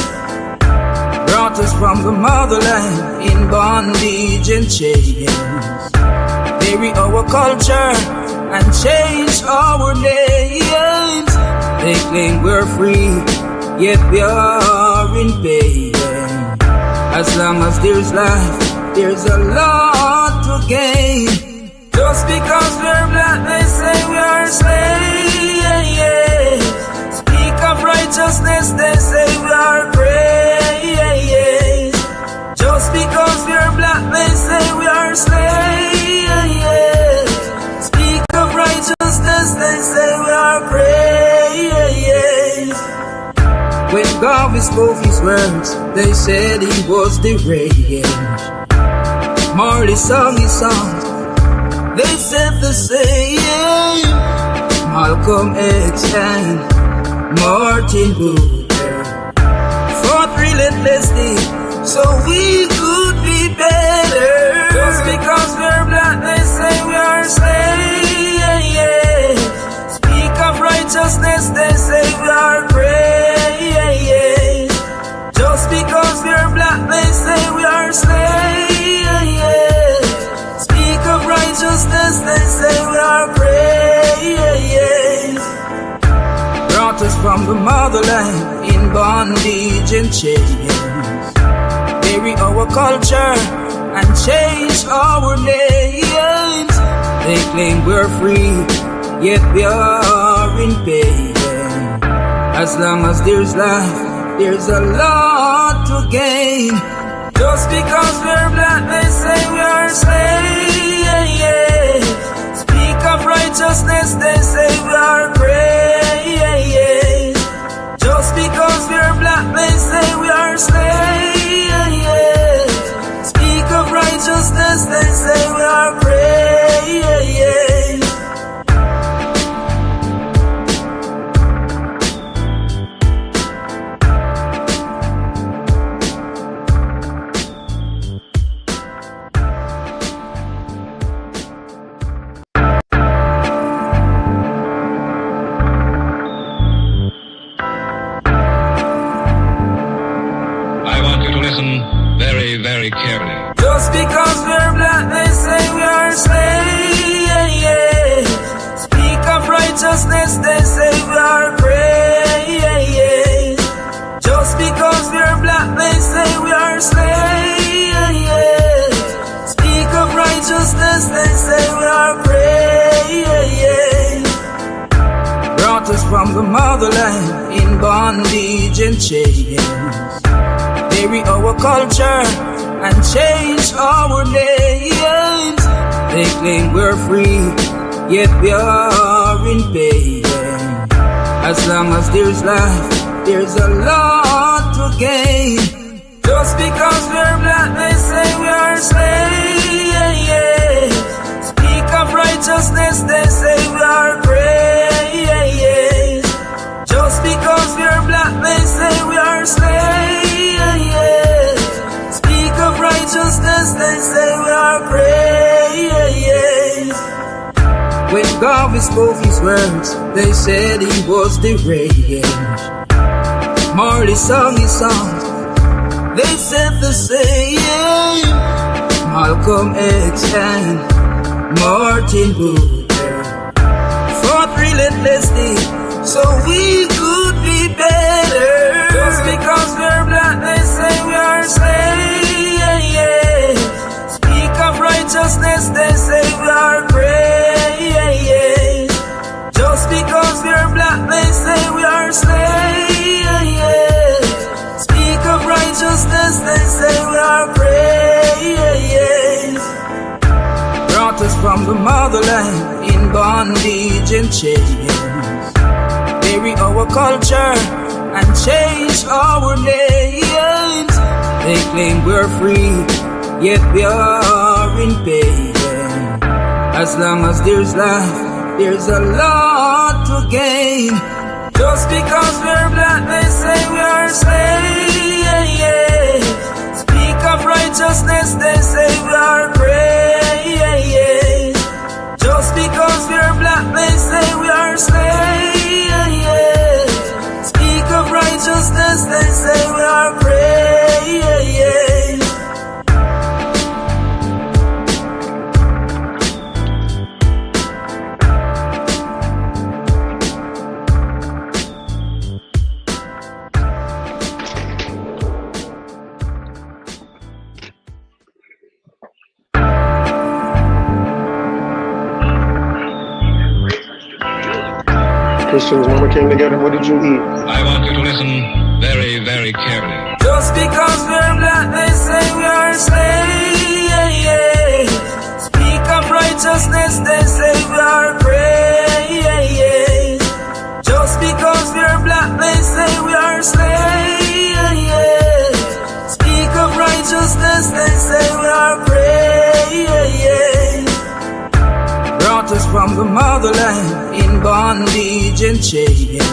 Brought us from the motherland in bondage and chains. Bury our culture and change our names. They claim we're free, yet we are in pain. As long as there's life, there's a lot to gain. Just because we're black, they say we are slaves. Speak of righteousness, they say we are praise. Just because we're black, they say we are slaves. Righteousness, they say we are praise. When Garvey spoke his words, they said he was deranged. Marley sung his songs, they said the same. Malcolm X and Martin Luther fought relentlessly so we could be better. Just because we're black, they say we are slaves. Speak of righteousness, they say we are praise. Just because we're black, they say we are slaves. Speak of righteousness, they say we are praise. Brought us from the motherland in bondage and chains. Bury our culture and change our names. They claim we're free, yet we are in pain. As long as there's life, there's a lot to gain. Just because we're black, they say we are slaves. Speak of righteousness, they say we are praise. Just because we're black, they say we are slaves. Speak of righteousness, they say we are praise. Very carefully. Just because we're black, they say we are slaves. Speak of righteousness, they say we are praise. Just because we're black, they say we are slaves. Speak of righteousness, they say we are praise. Brought us from the motherland in bondage and chains. Bury our culture and change our names. They claim we're free, yet we are in pain. As long as there's life, there's a lot to gain. Just because we're black, they say we are slaves. Speak of righteousness, they say we are praise. Just because we're black, they say we are slaves. Speak of righteousness, they say we are praise. When Garvey spoke his words, they said he was deranged. Marley sung his songs, they said the same. Malcolm X and Martin Luther fought relentlessly so we could be better. Just because we're black, they say we are slaves. Speak of righteousness, they say we are praise. Just because we're black, they say we are slaves. Speak of righteousness, they say we are praise. Brought us from the motherland in bondage and chains. Bury our culture and change our names. They claim we're free, yet we are in pain. As long as there's life, there's a lot to gain. Just because we're black, they say we are slaves. Speak of righteousness, they say we are praise. Just because we're black, they say we are slaves. Speak of righteousness, they say we are praise. Christians, when we came together, what did you eat? I want you to listen very, very carefully. Just because we're black, they say we are slaves. Speak of righteousness, they say we are praise. Just because we're black, they say we are slaves. Speak of righteousness, they say we are praise. Brought us from the motherland in bondage and chains.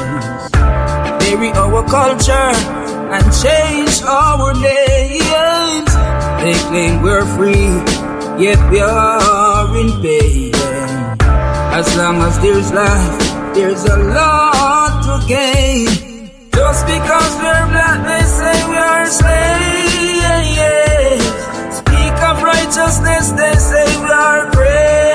Bury our culture and change our names. They claim we're free, yet we are in pain. As long as there's life, there's a lot to gain. Just because we're black, they say we are slaves. Speak of righteousness, they say we are praise.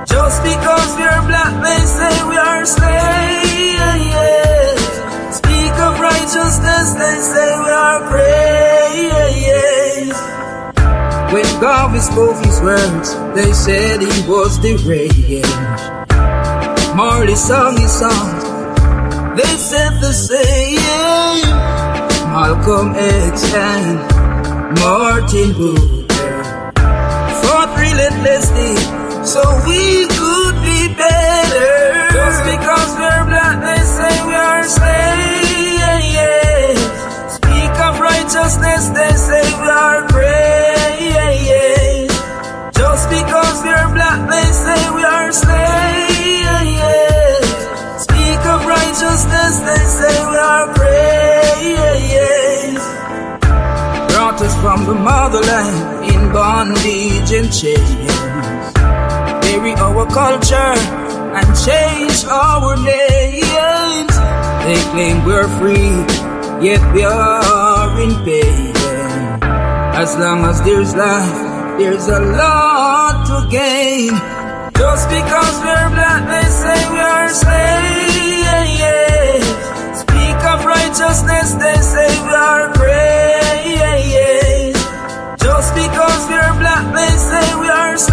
Just because we're black, they say we are slaves. Speak of righteousness, they say we are praise. When Garvey spoke his words, they said he was deranged. Marley sung his songs, they said the same. Malcolm X and Martin Luther fought relentlessly so we could be better. Just because we're black, they say we are slaves. Speak of righteousness, they say we are praise. Just because we're black, they say we are slaves. Speak of righteousness, they say we are praise. Brought us from the motherland in bondage and chains. Bury our culture and change our names. They claim we're free, yet we are in pain. As long as there's life, there's a lot to gain. Just because we're black, they say we are slaves. Speak of righteousness, they say we are praise. Just because we're black, they say we are slaves.